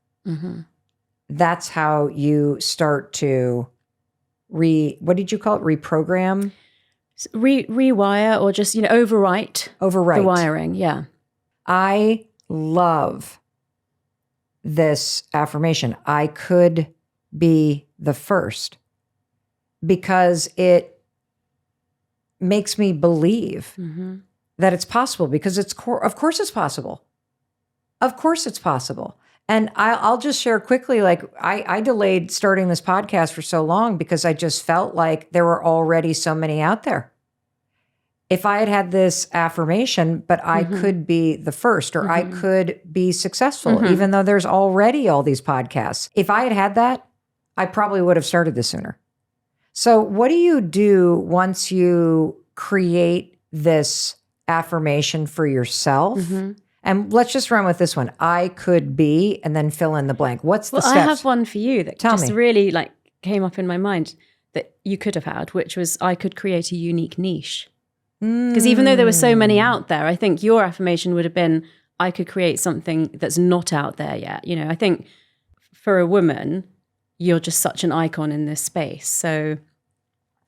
that's how you start to what did you call it? Reprogram? Rewire or just, overwrite. Overwrite. The wiring, yeah. I love this affirmation. I could be the first because it makes me believe that it's possible because of course it's possible. Of course it's possible. And I'll just share quickly, I delayed starting this podcast for so long because I just felt like there were already so many out there. If I had had this affirmation, but I could be the first, or I could be successful, even though there's already all these podcasts. If I had had that, I probably would have started this sooner. So what do you do once you create this affirmation for yourself? And let's just run with this one. I could be, and then fill in the blank. What's the steps? I have one for you that Tell just me. really came up in my mind that you could have had, which was I could create a unique niche. Because even though there were so many out there, I think your affirmation would have been, I could create something that's not out there yet. I think for a woman, you're just such an icon in this space. So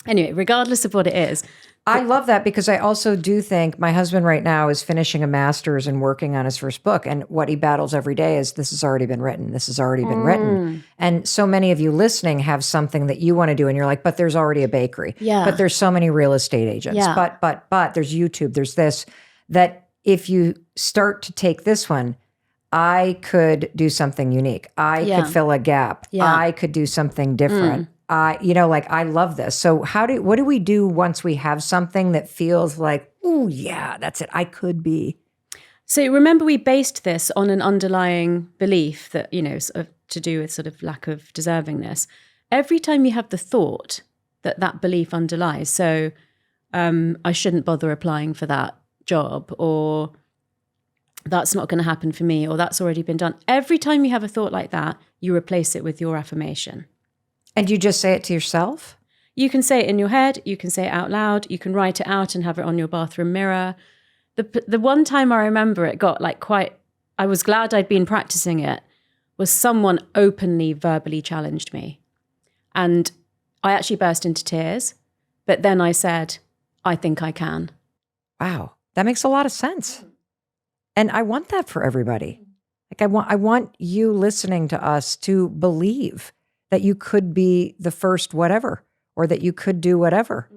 anyway, regardless of what it is, I love that because I also do think my husband right now is finishing a master's and working on his first book. And what he battles every day is this has already been written. This has already been written. And so many of you listening have something that you want to do. And you're like, but there's already a bakery. Yeah. But there's so many real estate agents. Yeah. But there's YouTube. There's this, that if you start to take this one, I could do something unique. I could fill a gap. I could do something different. I love this. So what do we do once we have something that feels like, oh yeah, that's it. I could be. So remember, we based this on an underlying belief that, sort of to do with sort of lack of deservingness. Every time you have the thought that belief underlies, so I shouldn't bother applying for that job, or that's not going to happen for me, or that's already been done. Every time you have a thought like that, you replace it with your affirmation. And you just say it to yourself? You can say it in your head. You can say it out loud. You can write it out and have it on your bathroom mirror. The one time I remember it got I was glad I'd been practicing it, was someone openly verbally challenged me. And I actually burst into tears. But then I said, I think I can. Wow. That makes a lot of sense. And I want that for everybody. I want you listening to us to believe that you could be the first whatever, or that you could do whatever.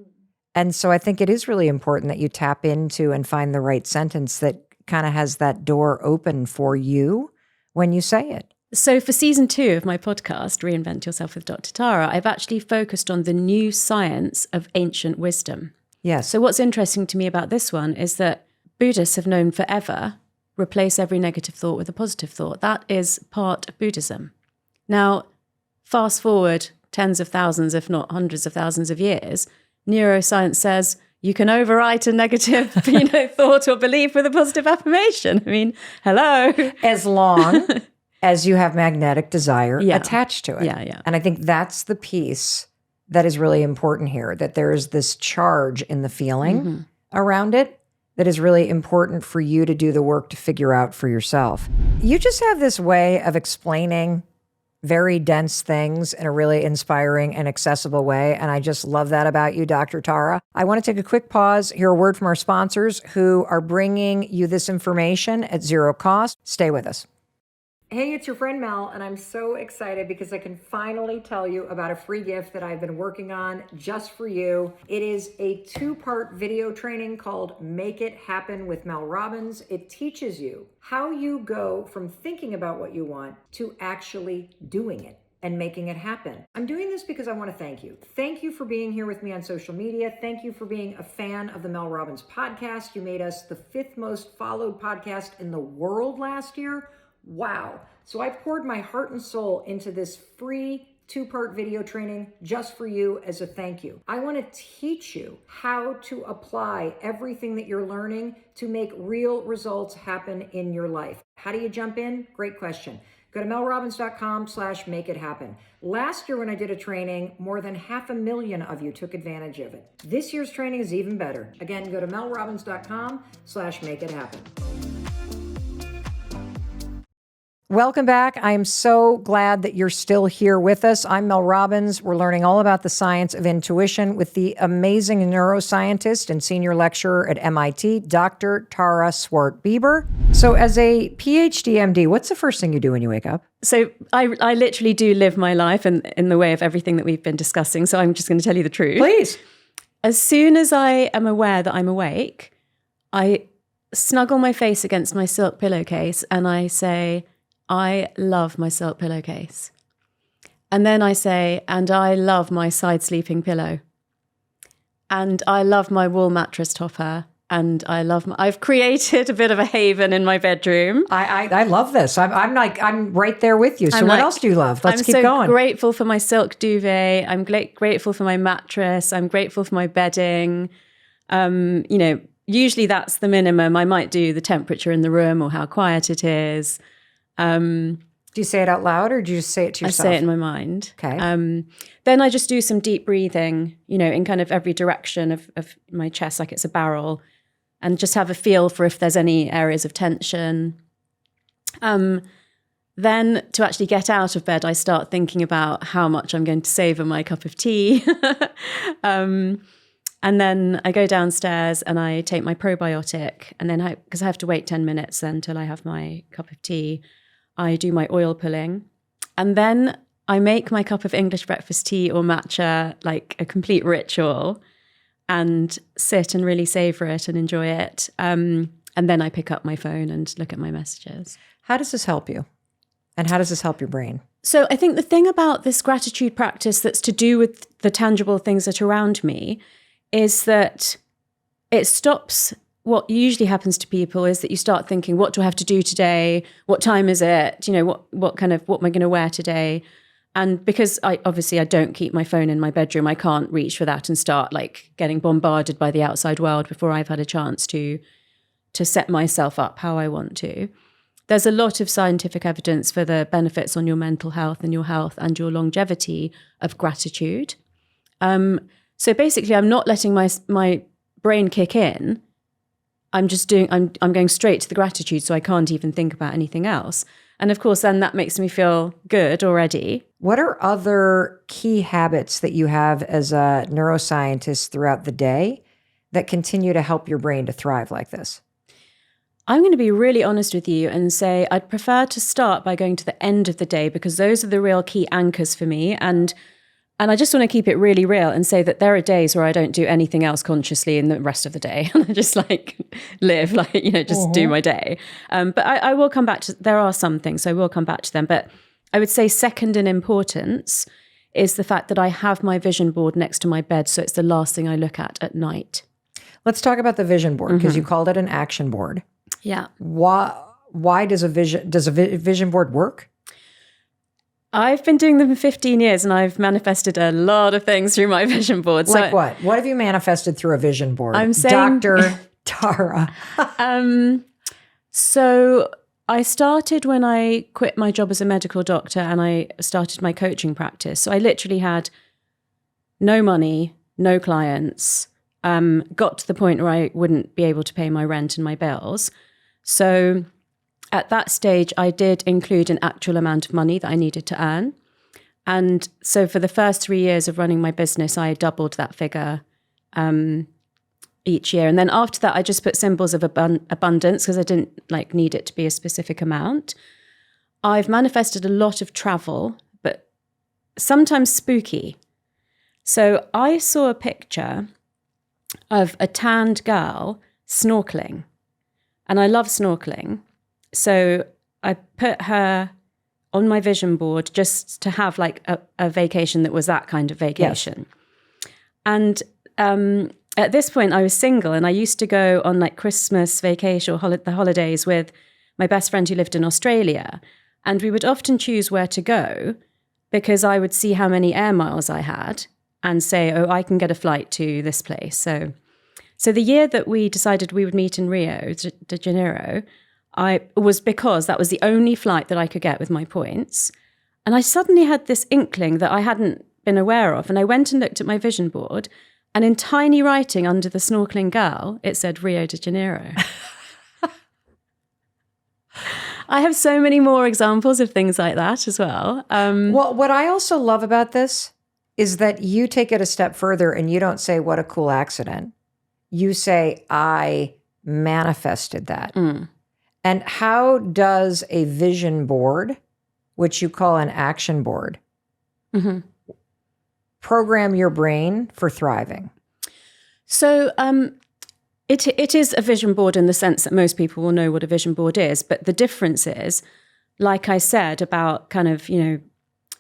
And so I think it is really important that you tap into and find the right sentence that kind of has that door open for you when you say it. So for season 2 of my podcast, Reinvent Yourself with Dr. Tara, I've actually focused on the new science of ancient wisdom. Yes. So what's interesting to me about this one is that Buddhists have known forever, replace every negative thought with a positive thought. That is part of Buddhism. Now, fast forward tens of thousands, if not hundreds of thousands of years, neuroscience says you can overwrite a negative, thought or belief with a positive affirmation. I mean, hello. As long as you have magnetic desire attached to it. Yeah. And I think that's the piece that is really important here, that there is this charge in the feeling around it that is really important for you to do the work to figure out for yourself. You just have this way of explaining very dense things in a really inspiring and accessible way. And I just love that about you, Dr. Tara. I want to take a quick pause, hear a word from our sponsors who are bringing you this information at zero cost. Stay with us. Hey, it's your friend Mel, and I'm so excited because I can finally tell you about a free gift that I've been working on just for you. It is a 2-part video training called Make It Happen with Mel Robbins. It teaches you how you go from thinking about what you want to actually doing it and making it happen. I'm doing this because I want to thank you. Thank you for being here with me on social media. Thank you for being a fan of the Mel Robbins podcast. You made us the 5th most followed podcast in the world last year. Wow. So I poured my heart and soul into this free 2-part video training just for you as a thank you. I want to teach you how to apply everything that you're learning to make real results happen in your life. How do you jump in? Great question. Go to melrobbins.com/makeithappen. Last year when I did a training, more than 500,000 of you took advantage of it. This year's training is even better. Again, go to melrobbins.com/makeithappen. Welcome back. I am so glad that you're still here with us. I'm Mel Robbins. We're learning all about the science of intuition with the amazing neuroscientist and senior lecturer at MIT, Dr. Tara Swart Bieber. So as a PhD MD, what's the first thing you do when you wake up? So I literally do live my life in the way of everything that we've been discussing. So I'm just going to tell you the truth. Please. As soon as I am aware that I'm awake, I snuggle my face against my silk pillowcase and I say, I love my silk pillowcase. And then I say, and I love my side sleeping pillow. And I love my wool mattress topper. And I've created a bit of a haven in my bedroom. I love this. I'm right there with you. So what else do you love? Let's keep going. I'm so grateful for my silk duvet. I'm grateful for my mattress. I'm grateful for my bedding. Usually that's the minimum. I might do the temperature in the room or how quiet it is. Do you say it out loud or do you just say it to yourself? I say it in my mind. Okay. Then I just do some deep breathing, in kind of every direction of my chest, like it's a barrel, and just have a feel for if there's any areas of tension. Then to actually get out of bed, I start thinking about how much I'm going to savor my cup of tea. And then I go downstairs and I take my probiotic. And then because I have to wait 10 minutes then till I have my cup of tea, I do my oil pulling. And then I make my cup of English breakfast tea or matcha like a complete ritual and sit and really savor it and enjoy it. And then I pick up my phone and look at my messages. How does this help you? And how does this help your brain? So I think the thing about this gratitude practice that's to do with the tangible things that are around me is that it stops. What usually happens to people is that you start thinking, what do I have to do today? What time is it? You know, what am I going to wear today? And because I don't keep my phone in my bedroom, I can't reach for that and start like getting bombarded by the outside world before I've had a chance to set myself up how I want to. There's a lot of scientific evidence for the benefits on your mental health and your longevity of gratitude. So basically, I'm not letting my brain kick in. I'm going straight to the gratitude, so I can't even think about anything else. And of course, then that makes me feel good already. What are other key habits that you have as a neuroscientist throughout the day that continue to help your brain to thrive like this? I'm going to be really honest with you and say I'd prefer to start by going to the end of the day because those are the real key anchors for me. And I just want to keep it really real and say that there are days where I don't do anything else consciously in the rest of the day. And I just like live, like, just do my day. But I will come back to, there are some things, so I will come back to them. But I would say second in importance is the fact that I have my vision board next to my bed. So it's the last thing I look at night. Let's talk about the vision board because you called it an action board. Yeah. Why does a vision board work? I've been doing them for 15 years and I've manifested a lot of things through my vision board. Like what? What have you manifested through a vision board? I'm saying, Dr. Tara. So I started when I quit my job as a medical doctor and I started my coaching practice. So I literally had no money, no clients, got to the point where I wouldn't be able to pay my rent and my bills. So at that stage, I did include an actual amount of money that I needed to earn. And so for the first 3 years of running my business, I doubled that figure each year. And then after that, I just put symbols of abundance because I didn't need it to be a specific amount. I've manifested a lot of travel, but sometimes spooky. So I saw a picture of a tanned girl snorkeling. And I love snorkeling. So I put her on my vision board just to have like a vacation that was that kind of vacation. Yes. And at this point I was single and I used to go on like Christmas vacation or the holidays with my best friend who lived in Australia. And we would often choose where to go because I would see how many air miles I had and say, oh, I can get a flight to this place. So the year that we decided we would meet in Rio de Janeiro, was because that was the only flight that I could get with my points. And I suddenly had this inkling that I hadn't been aware of. And I went and looked at my vision board and in tiny writing under the snorkeling girl, it said Rio de Janeiro. I have so many more examples of things like that as well. Well, what I also love about this is that you take it a step further and you don't say, what a cool accident. You say, I manifested that. And how does a vision board, which you call an action board, program your brain for thriving? So it is a vision board in the sense that most people will know what a vision board is. But the difference is, like I said about kind of,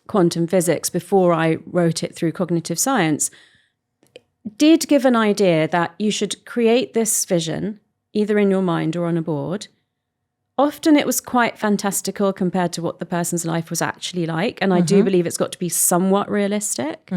quantum physics before I wrote it through cognitive science, did give an idea that you should create this vision either in your mind or on a board. Often it was quite fantastical compared to what the person's life was actually like. And I do believe it's got to be somewhat realistic.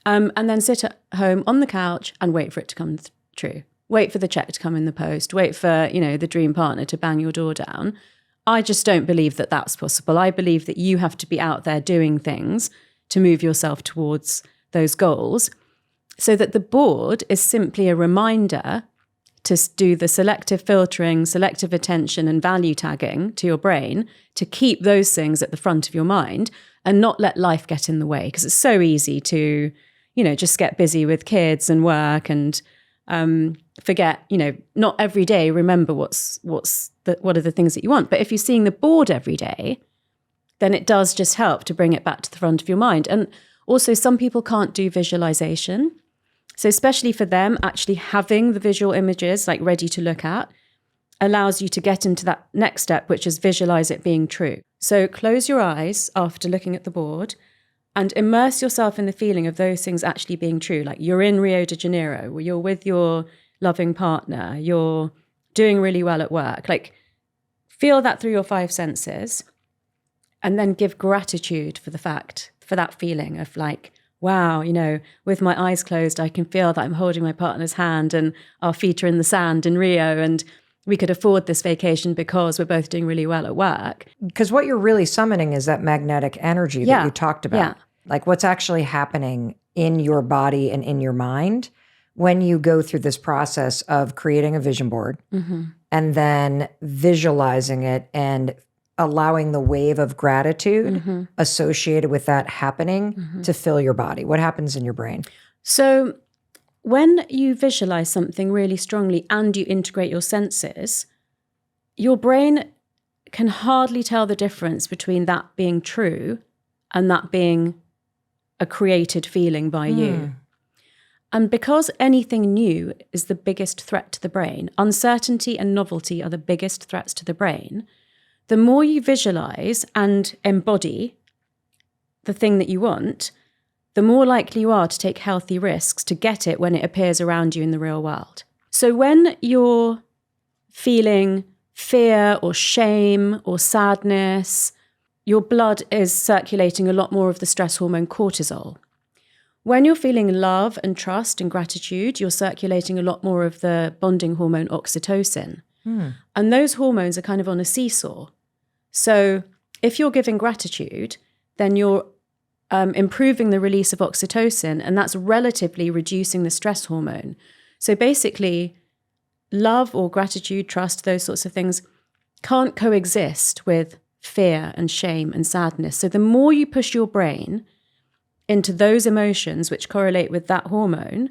And then sit at home on the couch and wait for it to come true. Wait for the check to come in the post. Wait for, the dream partner to bang your door down. I just don't believe that that's possible. I believe that you have to be out there doing things to move yourself towards those goals, so that the board is simply a reminder to do the selective filtering, selective attention and value tagging to your brain to keep those things at the front of your mind and not let life get in the way. Because it's so easy to, just get busy with kids and work and forget, not every day remember what are the things that you want. But if you're seeing the board every day, then it does just help to bring it back to the front of your mind. And also some people can't do visualization. So especially for them, actually having the visual images like ready to look at allows you to get into that next step, which is visualize it being true. So close your eyes after looking at the board and immerse yourself in the feeling of those things actually being true. Like you're in Rio de Janeiro, where you're with your loving partner, you're doing really well at work. Like feel that through your 5 senses and then give gratitude for that feeling of like, wow, with my eyes closed, I can feel that I'm holding my partner's hand and our feet are in the sand in Rio and we could afford this vacation because we're both doing really well at work. Because what you're really summoning is that magnetic energy that you talked about. Yeah. Like what's actually happening in your body and in your mind when you go through this process of creating a vision board and then visualizing it and allowing the wave of gratitude associated with that happening to fill your body. What happens in your brain? So when you visualize something really strongly and you integrate your senses, your brain can hardly tell the difference between that being true and that being a created feeling by you. And because anything new is the biggest threat to the brain, uncertainty and novelty are the biggest threats to the brain, the more you visualize and embody the thing that you want, the more likely you are to take healthy risks to get it when it appears around you in the real world. So when you're feeling fear or shame or sadness, your blood is circulating a lot more of the stress hormone cortisol. When you're feeling love and trust and gratitude, you're circulating a lot more of the bonding hormone oxytocin. And those hormones are kind of on a seesaw. So if you're giving gratitude, then you're improving the release of oxytocin, and that's relatively reducing the stress hormone. So basically, love or gratitude, trust, those sorts of things can't coexist with fear and shame and sadness. So the more you push your brain into those emotions which correlate with that hormone,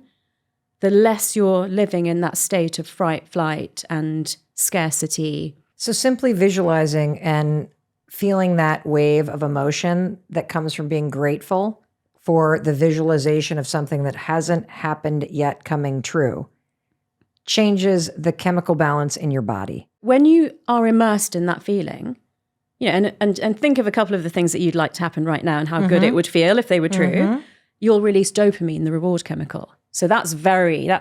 the less you're living in that state of fright, flight, and scarcity. So simply visualizing and feeling that wave of emotion that comes from being grateful for the visualization of something that hasn't happened yet coming true changes the chemical balance in your body. When you are immersed in that feeling, and think of a couple of the things that you'd like to happen right now and how good it would feel if they were true, you'll release dopamine, the reward chemical. So that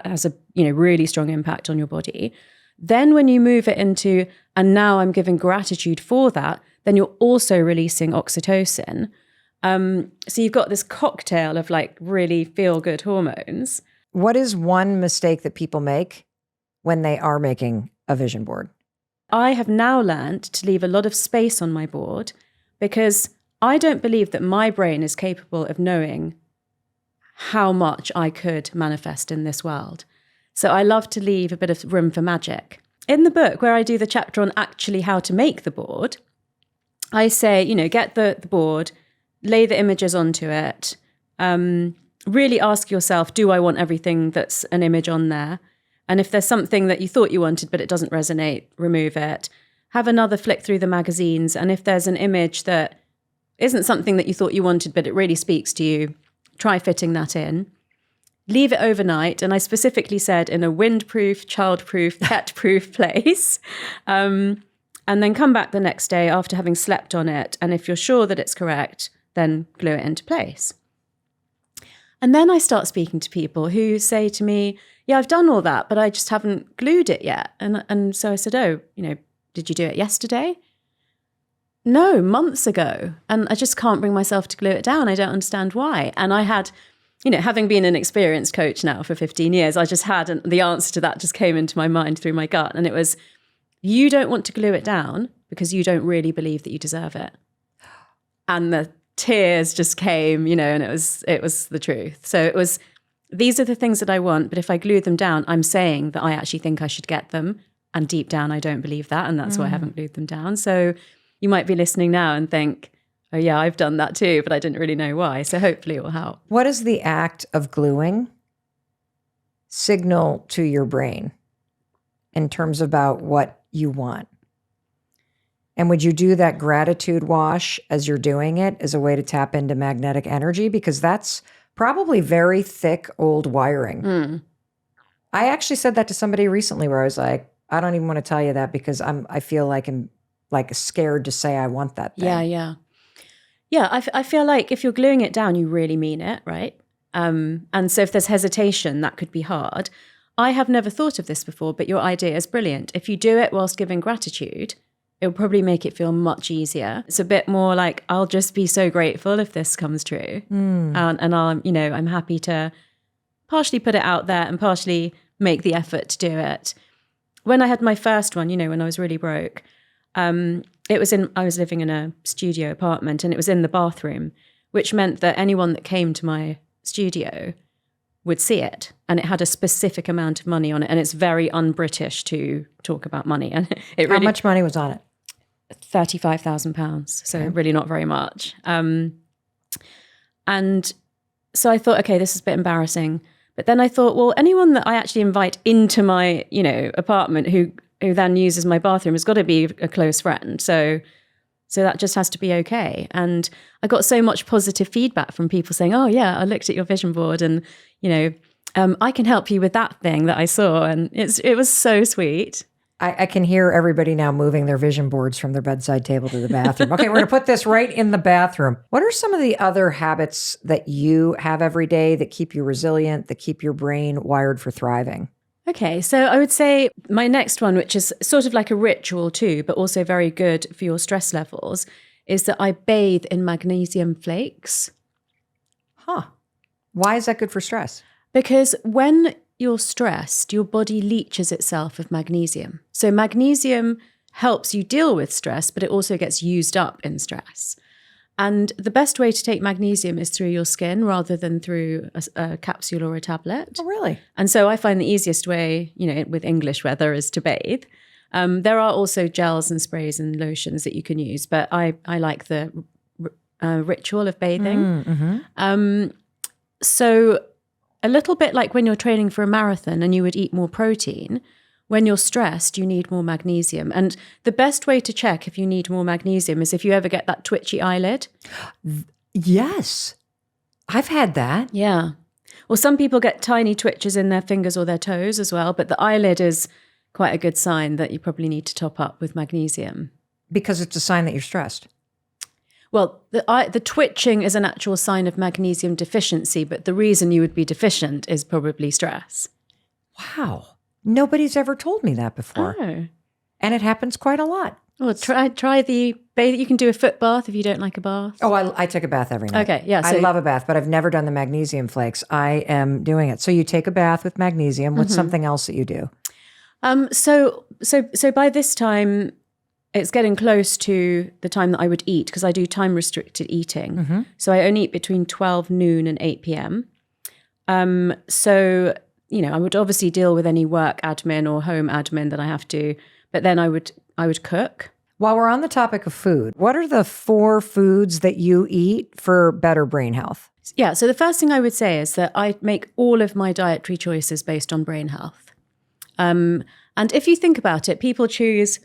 has a really strong impact on your body. Then when you move it into, and now I'm giving gratitude for that, then you're also releasing oxytocin. So you've got this cocktail of like really feel-good hormones. What is one mistake that people make when they are making a vision board? I have now learned to leave a lot of space on my board because I don't believe that my brain is capable of knowing how much I could manifest in this world. So I love to leave a bit of room for magic. In the book, where I do the chapter on actually how to make the board, I say, get the board, lay the images onto it, really ask yourself, do I want everything that's an image on there? And if there's something that you thought you wanted but it doesn't resonate, remove it. Have another flick through the magazines. And if there's an image that isn't something that you thought you wanted but it really speaks to you, try fitting that in. Leave it overnight. And I specifically said in a windproof, childproof, pet-proof place. And then come back the next day after having slept on it. And if you're sure that it's correct, then glue it into place. And then I start speaking to people who say to me, yeah, I've done all that, but I just haven't glued it yet. And so I said, did you do it yesterday? No, months ago. And I just can't bring myself to glue it down. I don't understand why. And I had, having been an experienced coach now for 15 years, I just had the answer to that just came into my mind through my gut. And it was, you don't want to glue it down because you don't really believe that you deserve it. And the tears just came, and it was the truth. So it was, these are the things that I want, but if I glue them down, I'm saying that I actually think I should get them. And deep down, I don't believe that. And that's why I haven't glued them down. So you might be listening now and think, oh yeah, I've done that too, but I didn't really know why. So hopefully it will help. What does the act of gluing signal to your brain in terms about what you want? And would you do that gratitude wash as you're doing it as a way to tap into magnetic energy? Because that's probably very thick old wiring. I actually said that to somebody recently where I was like, I don't even want to tell you that because I feel like I'm like scared to say I want that thing. Yeah, I feel like if you're gluing it down, you really mean it, right? And so if there's hesitation, that could be hard. I have never thought of this before, but your idea is brilliant. If you do it whilst giving gratitude, it will probably make it feel much easier. It's a bit more like, I'll just be so grateful if this comes true. And I'm happy to partially put it out there and partially make the effort to do it. When I had my first one, when I was really broke, I was living in a studio apartment and it was in the bathroom, which meant that anyone that came to my studio would see it. And it had a specific amount of money on it. And it's very un-British to talk about money. And it really, how much money was on it? £35,000. So really not very much. And so I thought, okay, this is a bit embarrassing. But then I thought, well, anyone that I actually invite into my, apartment who then uses my bathroom has got to be a close friend. So that just has to be okay. And I got so much positive feedback from people saying, oh yeah, I looked at your vision board and, I can help you with that thing that I saw. And it was so sweet. I can hear everybody now moving their vision boards from their bedside table to the bathroom. Okay, we're going to put this right in the bathroom. What are some of the other habits that you have every day that keep you resilient, that keep your brain wired for thriving? Okay, so I would say my next one, which is sort of like a ritual too, but also very good for your stress levels, is that I bathe in magnesium flakes. Huh. Why is that good for stress? Because when you're stressed, your body leaches itself of magnesium. So magnesium helps you deal with stress, but it also gets used up in stress. And the best way to take magnesium is through your skin rather than through a capsule or a tablet. Oh, really? And so I find the easiest way, with English weather is to bathe. There are also gels and sprays and lotions that you can use, but I like the ritual of bathing. So a little bit like when you're training for a marathon and you would eat more protein, when you're stressed, you need more magnesium. And the best way to check if you need more magnesium is if you ever get that twitchy eyelid. Yes. I've had that. Yeah. Well, some people get tiny twitches in their fingers or their toes as well, but the eyelid is quite a good sign that you probably need to top up with magnesium. Because it's a sign that you're stressed. Well, the twitching is an actual sign of magnesium deficiency, but the reason you would be deficient is probably stress. Wow. Nobody's ever told me that before. Oh. And it happens quite a lot. Well, try the bath. You can do a foot bath if you don't like a bath. Oh, I take a bath every night. Okay, yeah. I love a bath, but I've never done the magnesium flakes. I am doing it. So you take a bath with magnesium. What's something else that you do? So by this time, it's getting close to the time that I would eat because I do time restricted eating. So I only eat between 12 noon and 8 p.m. So, I would obviously deal with any work admin or home admin that I have to, but then I would cook. While we're on the topic of food, what are the 4 foods that you eat for better brain health? Yeah, so the first thing I would say is that I make all of my dietary choices based on brain health. And if you think about it, people choose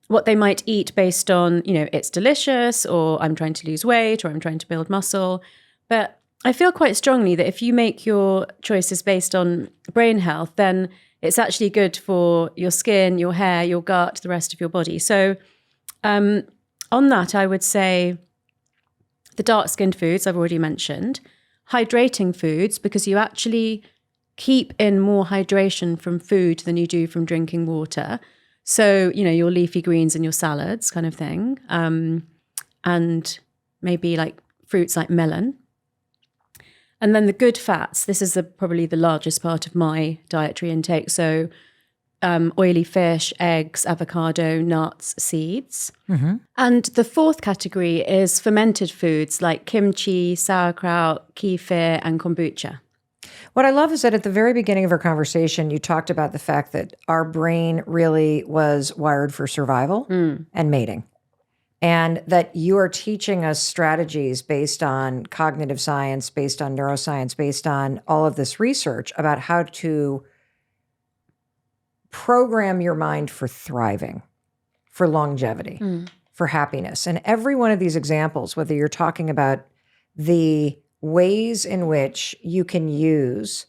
what they might eat based on, it's delicious, or I'm trying to lose weight, or I'm trying to build muscle. But I feel quite strongly that if you make your choices based on brain health, then it's actually good for your skin, your hair, your gut, the rest of your body. So on that, I would say the dark-skinned foods I've already mentioned, hydrating foods, because you actually keep in more hydration from food than you do from drinking water. So, your leafy greens and your salads kind of thing. And maybe like fruits like melon. And then the good fats, this is probably the largest part of my dietary intake. So oily fish, eggs, avocado, nuts, seeds. And the 4th category is fermented foods like kimchi, sauerkraut, kefir, and kombucha. What I love is that at the very beginning of our conversation, you talked about the fact that our brain really was wired for survival and mating. and that you are teaching us strategies based on cognitive science, based on neuroscience, based on all of this research about how to program your mind for thriving, for longevity, for happiness. And every one of these examples, whether you're talking about the ways in which you can use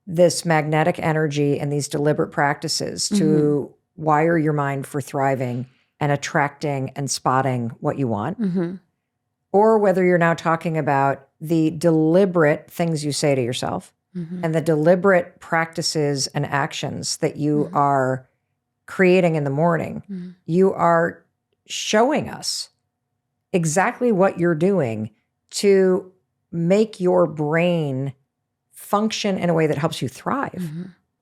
this magnetic energy and these deliberate practices to wire your mind for thriving and attracting and spotting what you want, or whether you're now talking about the deliberate things you say to yourself and the deliberate practices and actions that you are creating in the morning, you are showing us exactly what you're doing to make your brain function in a way that helps you thrive.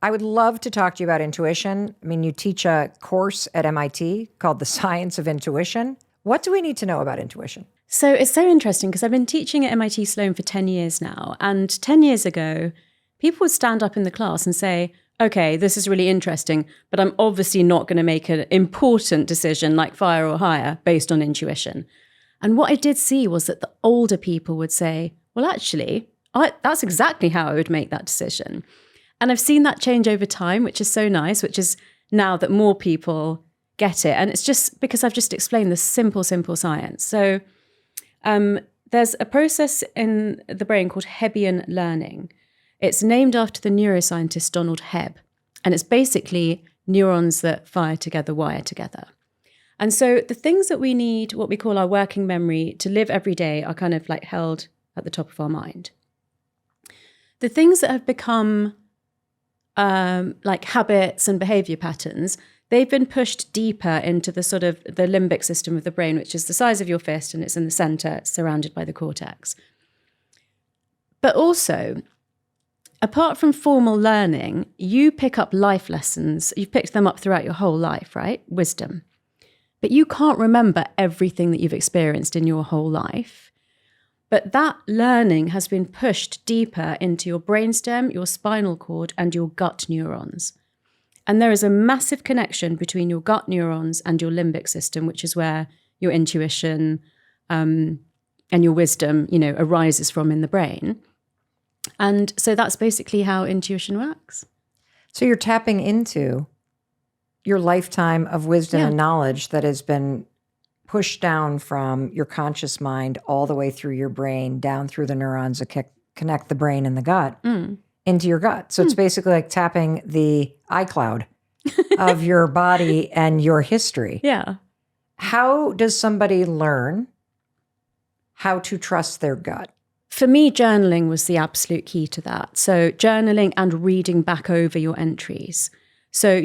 I would love to talk to you about intuition. I mean, you teach a course at MIT called The Science of Intuition. What do we need to know about intuition? So it's so interesting because I've been teaching at MIT Sloan for 10 years now. And 10 years ago, people would stand up in the class and say, okay, this is really interesting, but I'm obviously not going to make an important decision like fire or hire based on intuition. And what I did see was that the older people would say, well, actually, that's exactly how I would make that decision. And I've seen that change over time, which is so nice, which is now that more people get it. And it's just because I've just explained the simple science. So there's a process in the brain called Hebbian learning. It's named after the neuroscientist Donald Hebb. And it's basically neurons that fire together, wire together. And so the things that we need, what we call our working memory to live every day, are kind of like held at the top of our mind. The things that have become like habits and behavior patterns, they've been pushed deeper into the sort of the limbic system of the brain, which is the size of your fist and it's in the center, it's surrounded by the cortex. But also, apart from formal learning, you pick up life lessons. You've picked them up throughout your whole life, right? Wisdom. But you can't remember everything that you've experienced in your whole life. But that learning has been pushed deeper into your brainstem, your spinal cord, and your gut neurons. And there is a massive connection between your gut neurons and your limbic system, which is where your intuition and your wisdom, arises from in the brain. And so that's basically how intuition works. So you're tapping into your lifetime of wisdom and knowledge that has been pushed down from your conscious mind all the way through your brain, down through the neurons that connect the brain and the gut into your gut. So it's basically like tapping the iCloud of your body and your history. Yeah. How does somebody learn how to trust their gut? For me, journaling was the absolute key to that. So journaling and reading back over your entries. So,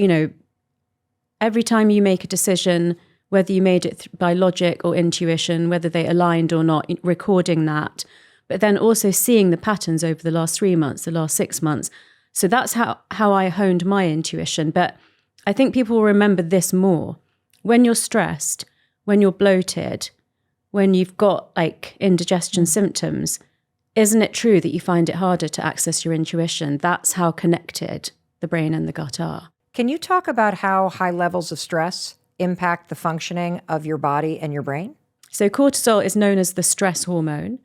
every time you make a decision, whether you made it by logic or intuition, whether they aligned or not, recording that, but then also seeing the patterns over the last 3 months, the last 6 months. So that's how I honed my intuition. But I think people will remember this more. When you're stressed, when you're bloated, when you've got like indigestion symptoms, isn't it true that you find it harder to access your intuition? That's how connected the brain and the gut are. Can you talk about how high levels of stress impact the functioning of your body and your brain? So cortisol is known as the stress hormone,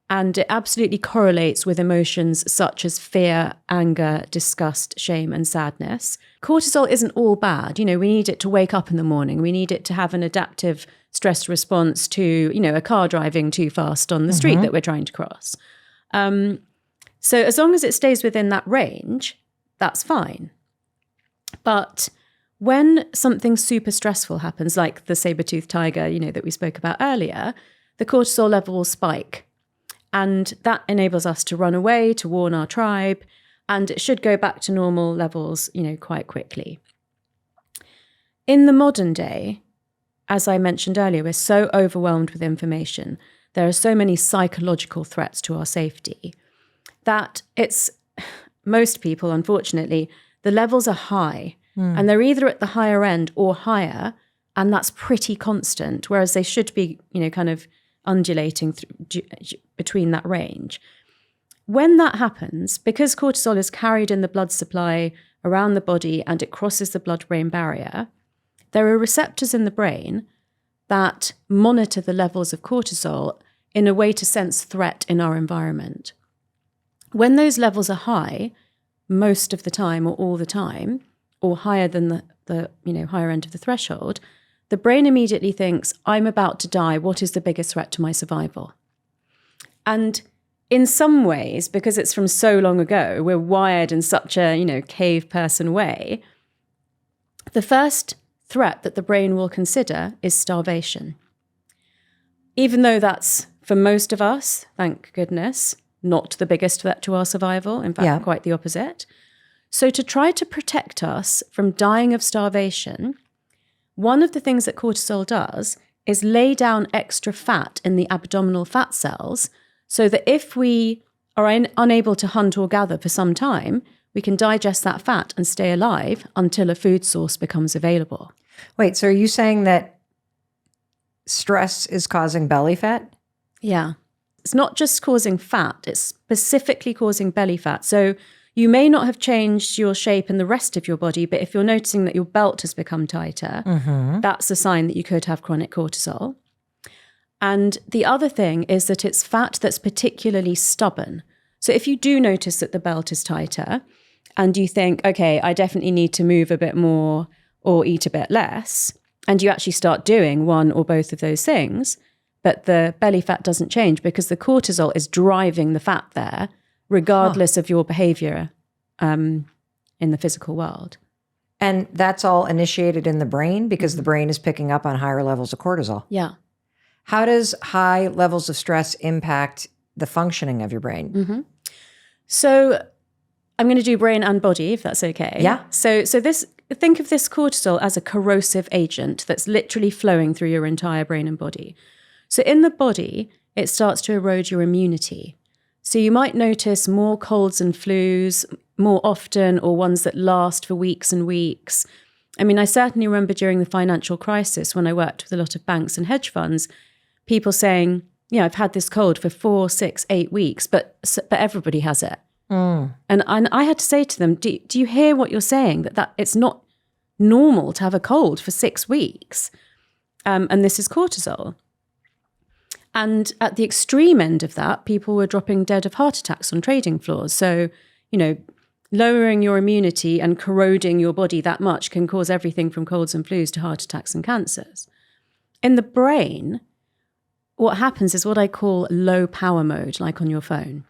and it absolutely correlates with emotions such as fear, anger, disgust, shame, and sadness. Cortisol isn't all bad. We need it to wake up in the morning. We need it to have an adaptive stress response to, a car driving too fast on the street that we're trying to cross. So as long as it stays within that range, that's fine. But when something super stressful happens, like the saber-toothed tiger, that we spoke about earlier, the cortisol level will spike. And that enables us to run away, to warn our tribe, and it should go back to normal levels, quite quickly. In the modern day, as I mentioned earlier, we're so overwhelmed with information. There are so many psychological threats to our safety that most people, unfortunately, the levels are high. And they're either at the higher end or higher, and that's pretty constant, whereas they should be, kind of undulating between that range. When that happens, because cortisol is carried in the blood supply around the body and it crosses the blood-brain barrier, there are receptors in the brain that monitor the levels of cortisol in a way to sense threat in our environment. When those levels are high, most of the time or all the time, or higher than the higher end of the threshold, the brain immediately thinks, I'm about to die. What is the biggest threat to my survival? And in some ways, because it's from so long ago, we're wired in such a, cave person way, the first threat that the brain will consider is starvation. Even though that's, for most of us, thank goodness, not the biggest threat to our survival, in fact, quite the opposite. So to try to protect us from dying of starvation, one of the things that cortisol does is lay down extra fat in the abdominal fat cells so that if we are unable to hunt or gather for some time, we can digest that fat and stay alive until a food source becomes available. Wait, so are you saying that stress is causing belly fat? Yeah. It's not just causing fat, it's specifically causing belly fat. So you may not have changed your shape in the rest of your body, but if you're noticing that your belt has become tighter, that's a sign that you could have chronic cortisol. And the other thing is that it's fat that's particularly stubborn. So if you do notice that the belt is tighter and you think, okay, I definitely need to move a bit more or eat a bit less, and you actually start doing one or both of those things, but the belly fat doesn't change because the cortisol is driving the fat there, regardless of your behavior in the physical world. And that's all initiated in the brain because the brain is picking up on higher levels of cortisol. Yeah. How does high levels of stress impact the functioning of your brain? So I'm going to do brain and body, if that's okay. Yeah. So think of this cortisol as a corrosive agent that's literally flowing through your entire brain and body. So in the body, it starts to erode your immunity. So you might notice more colds and flus more often, or ones that last for weeks and weeks. I mean, I certainly remember during the financial crisis when I worked with a lot of banks and hedge funds, people saying, I've had this cold for 4, 6, 8 weeks, but everybody has it. And I had to say to them, do you hear what you're saying? That it's not normal to have a cold for 6 weeks. And this is cortisol. And at the extreme end of that, people were dropping dead of heart attacks on trading floors. So, lowering your immunity and corroding your body that much can cause everything from colds and flus to heart attacks and cancers. In the brain, what happens is what I call low power mode, like on your phone.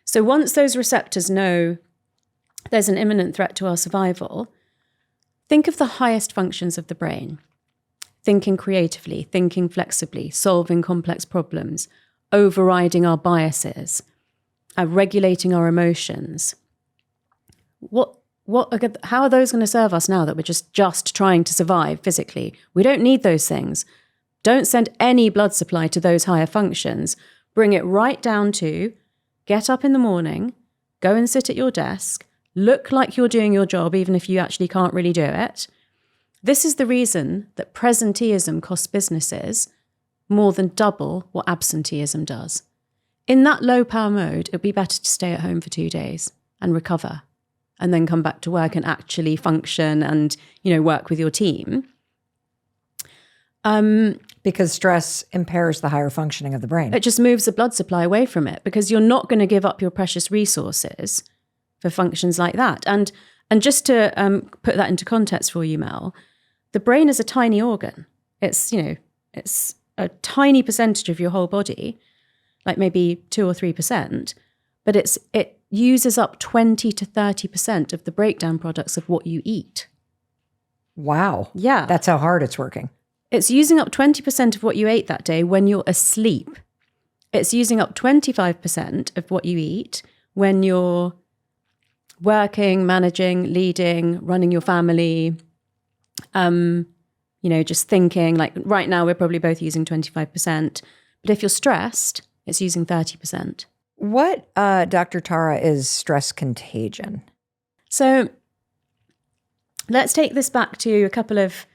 So once those receptors know there's an imminent threat to our survival, think of the highest functions of the brain. Thinking creatively, thinking flexibly, solving complex problems, overriding our biases, regulating our emotions. How are those going to serve us now that we're just trying to survive physically? We don't need those things. Don't send any blood supply to those higher functions. Bring it right down to get up in the morning, go and sit at your desk, look like you're doing your job even if you actually can't really do it. This is the reason that presenteeism costs businesses more than double what absenteeism does. In that low power mode, it would be better to stay at home for 2 days and recover and then come back to work and actually function and, work with your team. Because stress impairs the higher functioning of the brain. It just moves the blood supply away from it because you're not going to give up your precious resources for functions like that. And just to put that into context for you, Mel, the brain is a tiny organ. It's a tiny percentage of your whole body, like maybe 2 or 3%, but it uses up 20 to 30% of the breakdown products of what you eat. Wow. Yeah. That's how hard it's working. It's using up 20% of what you ate that day when you're asleep. It's using up 25% of what you eat when you're working, managing, leading, running your family, just thinking. Like right now, we're probably both using 25%. But if you're stressed, it's using 30%. What, Dr. Tara, is stress contagion? So let's take this back to a couple of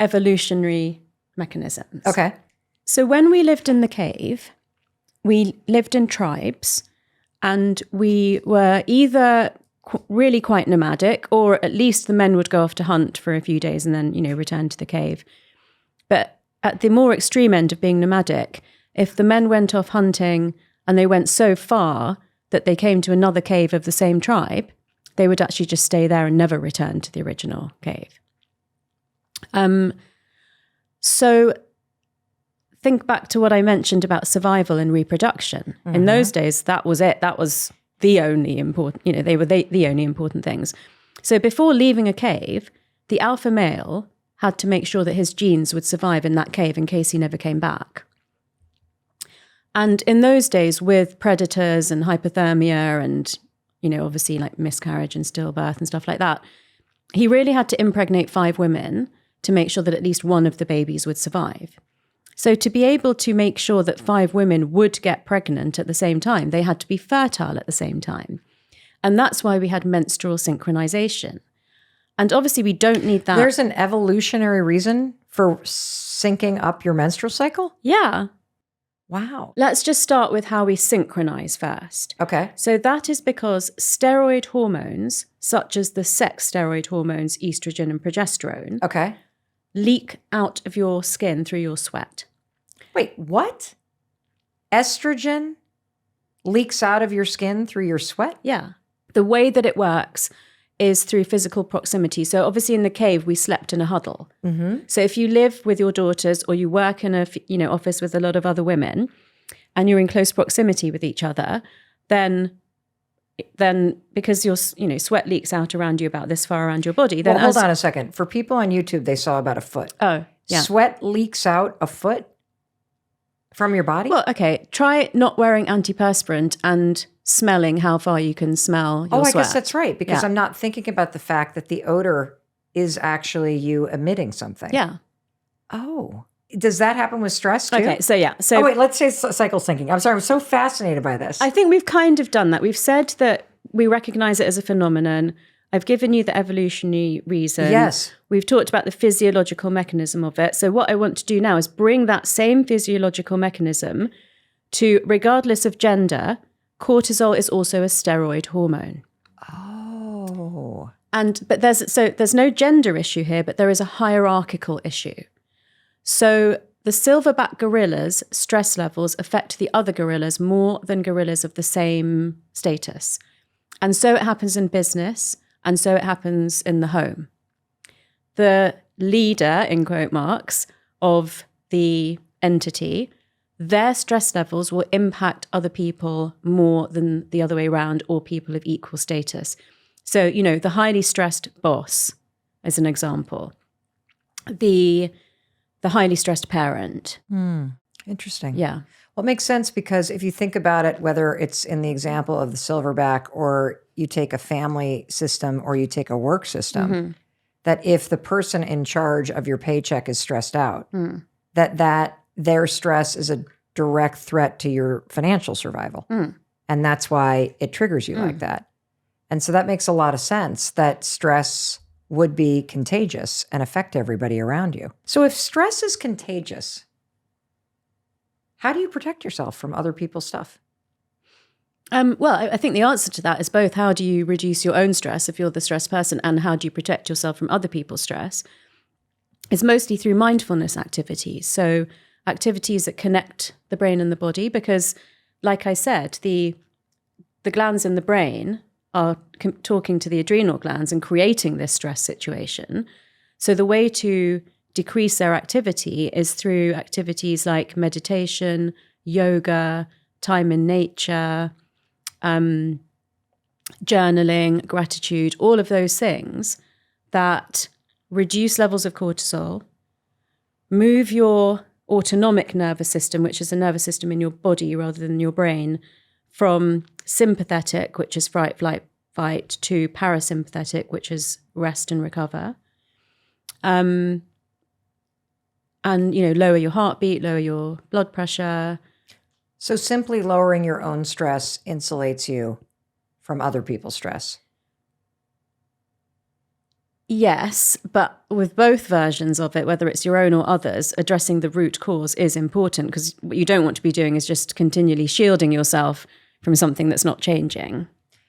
evolutionary mechanisms. Okay. So when we lived in the cave, we lived in tribes and we were either really quite nomadic, or at least the men would go off to hunt for a few days and then, return to the cave. But at the more extreme end of being nomadic, if the men went off hunting and they went so far that they came to another cave of the same tribe, they would actually just stay there and never return to the original cave. So think back to what I mentioned about survival and reproduction. Mm-hmm. In those days, that was it. That was the only important, they were the only important things. So before leaving a cave, the alpha male had to make sure that his genes would survive in that cave in case he never came back. And in those days, with predators and hypothermia and, obviously like miscarriage and stillbirth and stuff like that, he really had to impregnate 5 women to make sure that at least one of the babies would survive. So to be able to make sure that 5 women would get pregnant at the same time, they had to be fertile at the same time. And that's why we had menstrual synchronization. And obviously we don't need that. There's an evolutionary reason for syncing up your menstrual cycle? Yeah. Wow. Let's just start with how we synchronize first. Okay. So that is because steroid hormones, such as the sex steroid hormones, estrogen and progesterone, okay, leak out of your skin through your sweat. Wait, what? Estrogen leaks out of your skin through your sweat? Yeah. The way that it works is through physical proximity. So obviously in the cave, we slept in a huddle. Mm-hmm. So if you live with your daughters or you work in a office with a lot of other women and you're in close proximity with each other, then because your sweat leaks out around you about this far around your body. Then hold on a second. For people on YouTube, they saw about a foot. Oh, yeah. Sweat leaks out a foot from your body? Well, okay. Try not wearing antiperspirant and smelling how far you can smell your sweat. I guess that's right, because I'm not thinking about the fact that the odor is actually you emitting something. Yeah. Oh. Does that happen with stress too? Okay, so yeah. So wait, let's say cycle syncing. I'm sorry, I'm so fascinated by this. I think we've kind of done that. We've said that we recognize it as a phenomenon. I've given you the evolutionary reason. Yes. We've talked about the physiological mechanism of it. So what I want to do now is bring that same physiological mechanism to, regardless of gender, cortisol is also a steroid hormone. Oh. But there's no gender issue here, but there is a hierarchical issue. So the silverback gorillas' stress levels affect the other gorillas more than gorillas of the same status. And so it happens in business, and so it happens in the home. The leader, in quote marks, of the entity, their stress levels will impact other people more than the other way around, or people of equal status. So, the highly stressed boss, as an example, the highly stressed parent. Interesting. Yeah. Well, it makes sense because if you think about it, whether it's in the example of the silverback or you take a family system or you take a work system, that if the person in charge of your paycheck is stressed out, that their stress is a direct threat to your financial survival. And that's why it triggers you like that. And so that makes a lot of sense that stress would be contagious and affect everybody around you. So if stress is contagious, how do you protect yourself from other people's stuff? Well, I think the answer to that is both. How do you reduce your own stress if you're the stressed person, and how do you protect yourself from other people's stress? It's mostly through mindfulness activities. So activities that connect the brain and the body, because like I said, the glands in the brain are talking to the adrenal glands and creating this stress situation. So the way to decrease their activity is through activities like meditation, yoga, time in nature, journaling, gratitude, all of those things that reduce levels of cortisol, move your autonomic nervous system, which is a nervous system in your body rather than your brain, from sympathetic, which is fright, flight, fight, to parasympathetic, which is rest and recover. And, lower your heartbeat, lower your blood pressure. So simply lowering your own stress insulates you from other people's stress. Yes, but with both versions of it, whether it's your own or others, addressing the root cause is important, because what you don't want to be doing is just continually shielding yourself from something that's not changing.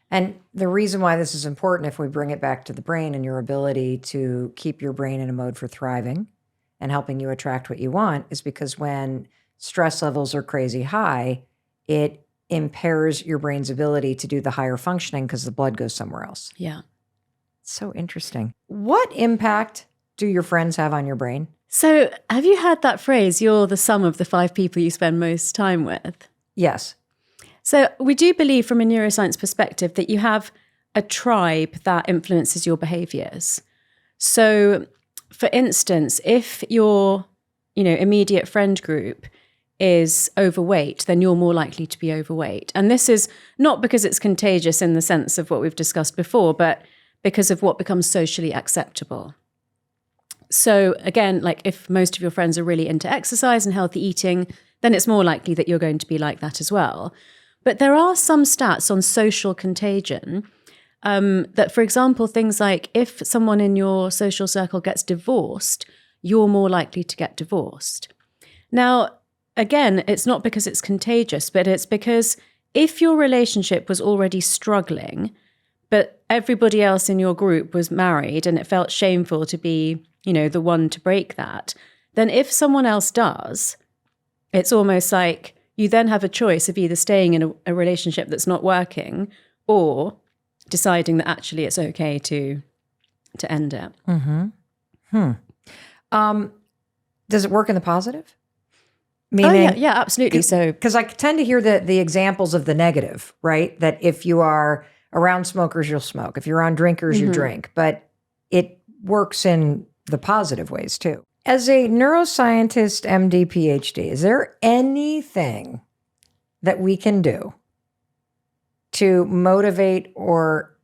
And the reason why this is important, if we bring it back to the brain and your ability to keep your brain in a mode for thriving and helping you attract what you want is because when stress levels are crazy high, it impairs your brain's ability to do the higher functioning because the blood goes somewhere else. Yeah. So interesting. What impact do your friends have on your brain? So have you heard that phrase, you're the sum of the 5 people you spend most time with? Yes. So we do believe from a neuroscience perspective that you have a tribe that influences your behaviors. So for instance, if your, immediate friend group is overweight, then you're more likely to be overweight. And this is not because it's contagious in the sense of what we've discussed before, but because of what becomes socially acceptable. So again, like if most of your friends are really into exercise and healthy eating, then it's more likely that you're going to be like that as well. But there are some stats on social contagion that, for example, things like if someone in your social circle gets divorced, you're more likely to get divorced. Now, again, it's not because it's contagious, but it's because if your relationship was already struggling, but everybody else in your group was married and it felt shameful to be, the one to break that, then if someone else does, it's almost like you then have a choice of either staying in a relationship that's not working or deciding that actually it's okay to end it. Does it work in the positive? Meaning, yeah, absolutely. So, because I tend to hear the examples of the negative, right? That if you are around smokers, you'll smoke. If you're around drinkers, you drink. But it works in the positive ways too. As a neuroscientist, MD, PhD, is there anything that we can do to motivate or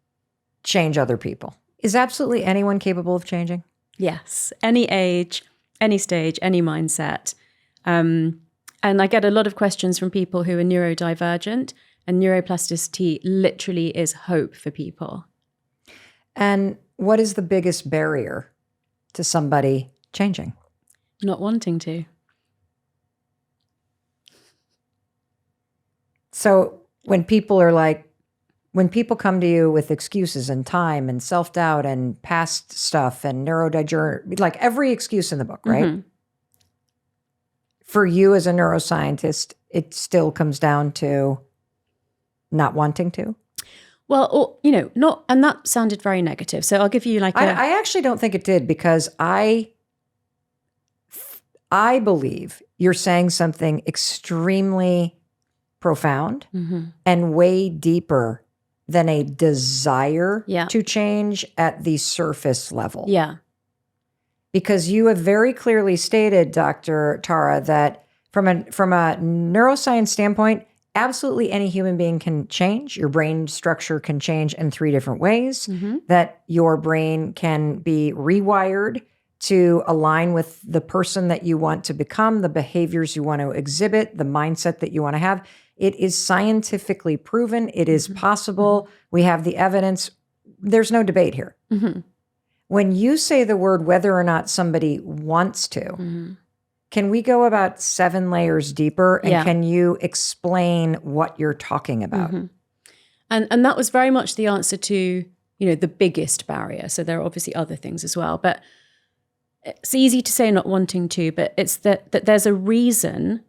change other people? Is absolutely anyone capable of changing? Yes. Any age, any stage, any mindset. And I get a lot of questions from people who are neurodivergent, and neuroplasticity literally is hope for people. And what is the biggest barrier to somebody changing? Not wanting to. So when people come to you with excuses and time and self-doubt and past stuff and neurodivergent, like every excuse in the book, right? For you as a neuroscientist, it still comes down to not wanting to? Well, not, and that sounded very negative. So I'll give you I actually don't think it did, because I believe you're saying something extremely profound and way deeper than a desire to change at the surface level. Yeah. Because you have very clearly stated, Dr. Tara, that from a neuroscience standpoint, absolutely any human being can change. Your brain structure can change in 3 different ways, that your brain can be rewired to align with the person that you want to become, the behaviors you want to exhibit, the mindset that you want to have. It is scientifically proven. It is possible. We have the evidence. There's no debate here. When you say the word whether or not somebody wants to, can we go about 7 layers deeper, and can you explain what you're talking about? And that was very much the answer to, the biggest barrier. So there are obviously other things as well, but it's easy to say not wanting to, but it's that there's a reason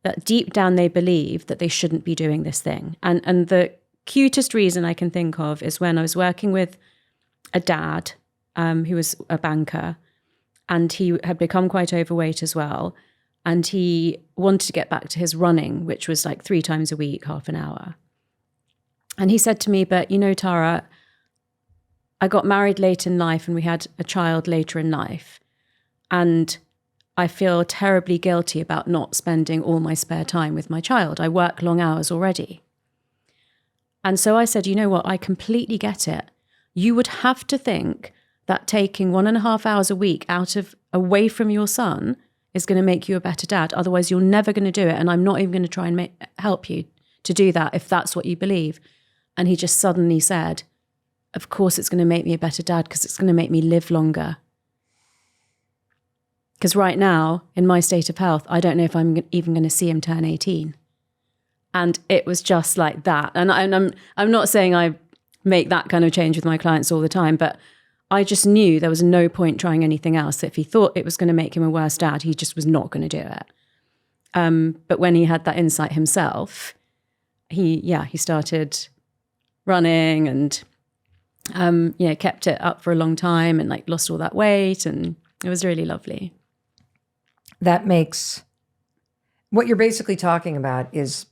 that deep down they believe that they shouldn't be doing this thing. And the cutest reason I can think of is when I was working with a dad who was a banker, and he had become quite overweight as well. And he wanted to get back to his running, which was like 3 times a week, half an hour. And he said to me, but Tara, I got married late in life and we had a child later in life. And I feel terribly guilty about not spending all my spare time with my child. I work long hours already. And so I said, you know what? I completely get it. You would have to think that taking 1.5 hours a week away from your son is going to make you a better dad. Otherwise, you're never going to do it. And I'm not even going to try and help you to do that if that's what you believe. And he just suddenly said, of course it's going to make me a better dad, because it's going to make me live longer. Because right now, in my state of health, I don't know if I'm even going to see him turn 18. And it was just like that. And I'm not saying I make that kind of change with my clients all the time, but I just knew there was no point trying anything else. If he thought it was going to make him a worse dad, he just was not going to do it. But when he had that insight himself, he started running and, kept it up for a long time and like lost all that weight. And it was really lovely. That makes, what you're basically talking about is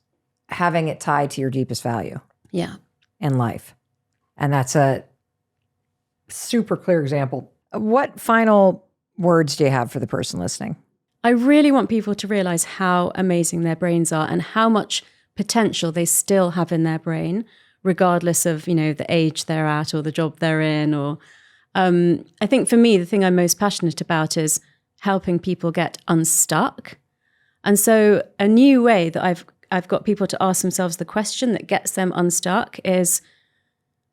having it tied to your deepest value in life. And that's a super clear example. What final words do you have for the person listening? I really want people to realize how amazing their brains are and how much potential they still have in their brain, regardless of, the age they're at or the job they're in. Or I think for me, the thing I'm most passionate about is helping people get unstuck. And so a new way that I've got people to ask themselves the question that gets them unstuck is,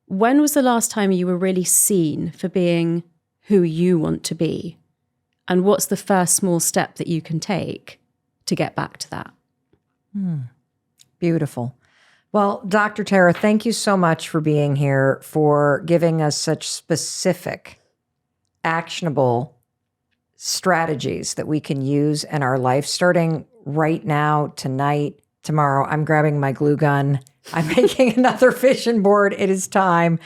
when was the last time you were really seen for being who you want to be? And what's the first small step that you can take to get back to that? Beautiful. Well, Dr. Tara, thank you so much for being here, for giving us such specific, actionable strategies that we can use in our life, starting right now, tonight, tomorrow. I'm grabbing my glue gun. I'm making another vision board. It is time.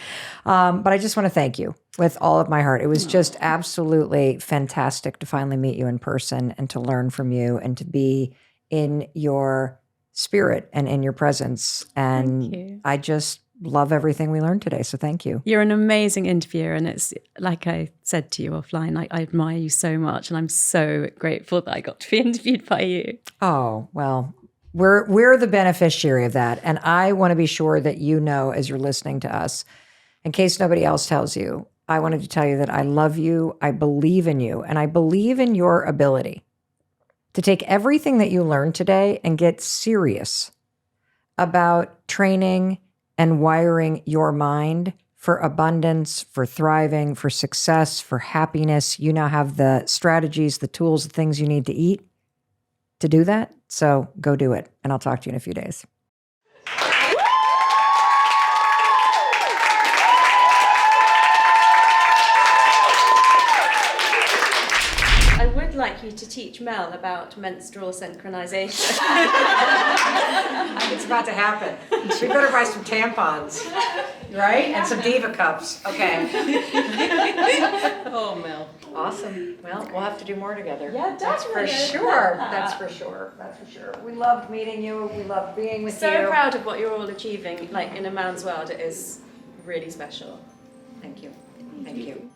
But I just want to thank you with all of my heart. It was just absolutely fantastic to finally meet you in person and to learn from you and to be in your spirit and in your presence. And I just love everything we learned today. So thank you. You're an amazing interviewer. And it's like I said to you offline, I admire you so much. And I'm so grateful that I got to be interviewed by you. Oh, well, we're the beneficiary of that. And I want to be sure that you know, as you're listening to us, in case nobody else tells you, I wanted to tell you that I love you, I believe in you, and I believe in your ability to take everything that you learned today and get serious about training and wiring your mind for abundance, for thriving, for success, for happiness. You now have the strategies, the tools, the things you need to eat to do that. So go do it. And I'll talk to you in a few days. I would like you to teach Mel about menstrual synchronization. It's about to happen. We better buy some tampons, right? And some Diva cups. Okay. Oh, Mel. Awesome. Well, we'll have to do more together. Yeah, definitely. That's for sure. That's for sure. That's for sure. We loved meeting you. We loved being with you. So proud of what you're all achieving. Like, in a man's world, it is really special. Thank you. Thank you.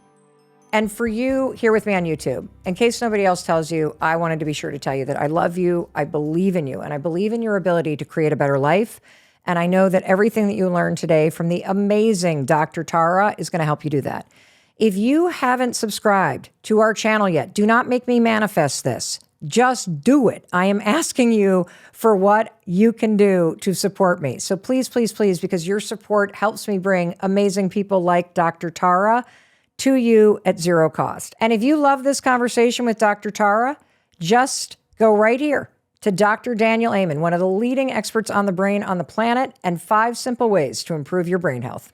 And for you here with me on YouTube, in case nobody else tells you, I wanted to be sure to tell you that I love you, I believe in you, and I believe in your ability to create a better life. And I know that everything that you learned today from the amazing Dr. Tara is going to help you do that. If you haven't subscribed to our channel yet, do not make me manifest this. Just do it. I am asking you for what you can do to support me. So please, please, please, because your support helps me bring amazing people like Dr. Tara to you at zero cost. And if you love this conversation with Dr. Tara, just go right here to Dr. Daniel Amen, one of the leading experts on the brain on the planet, and 5 simple ways to improve your brain health.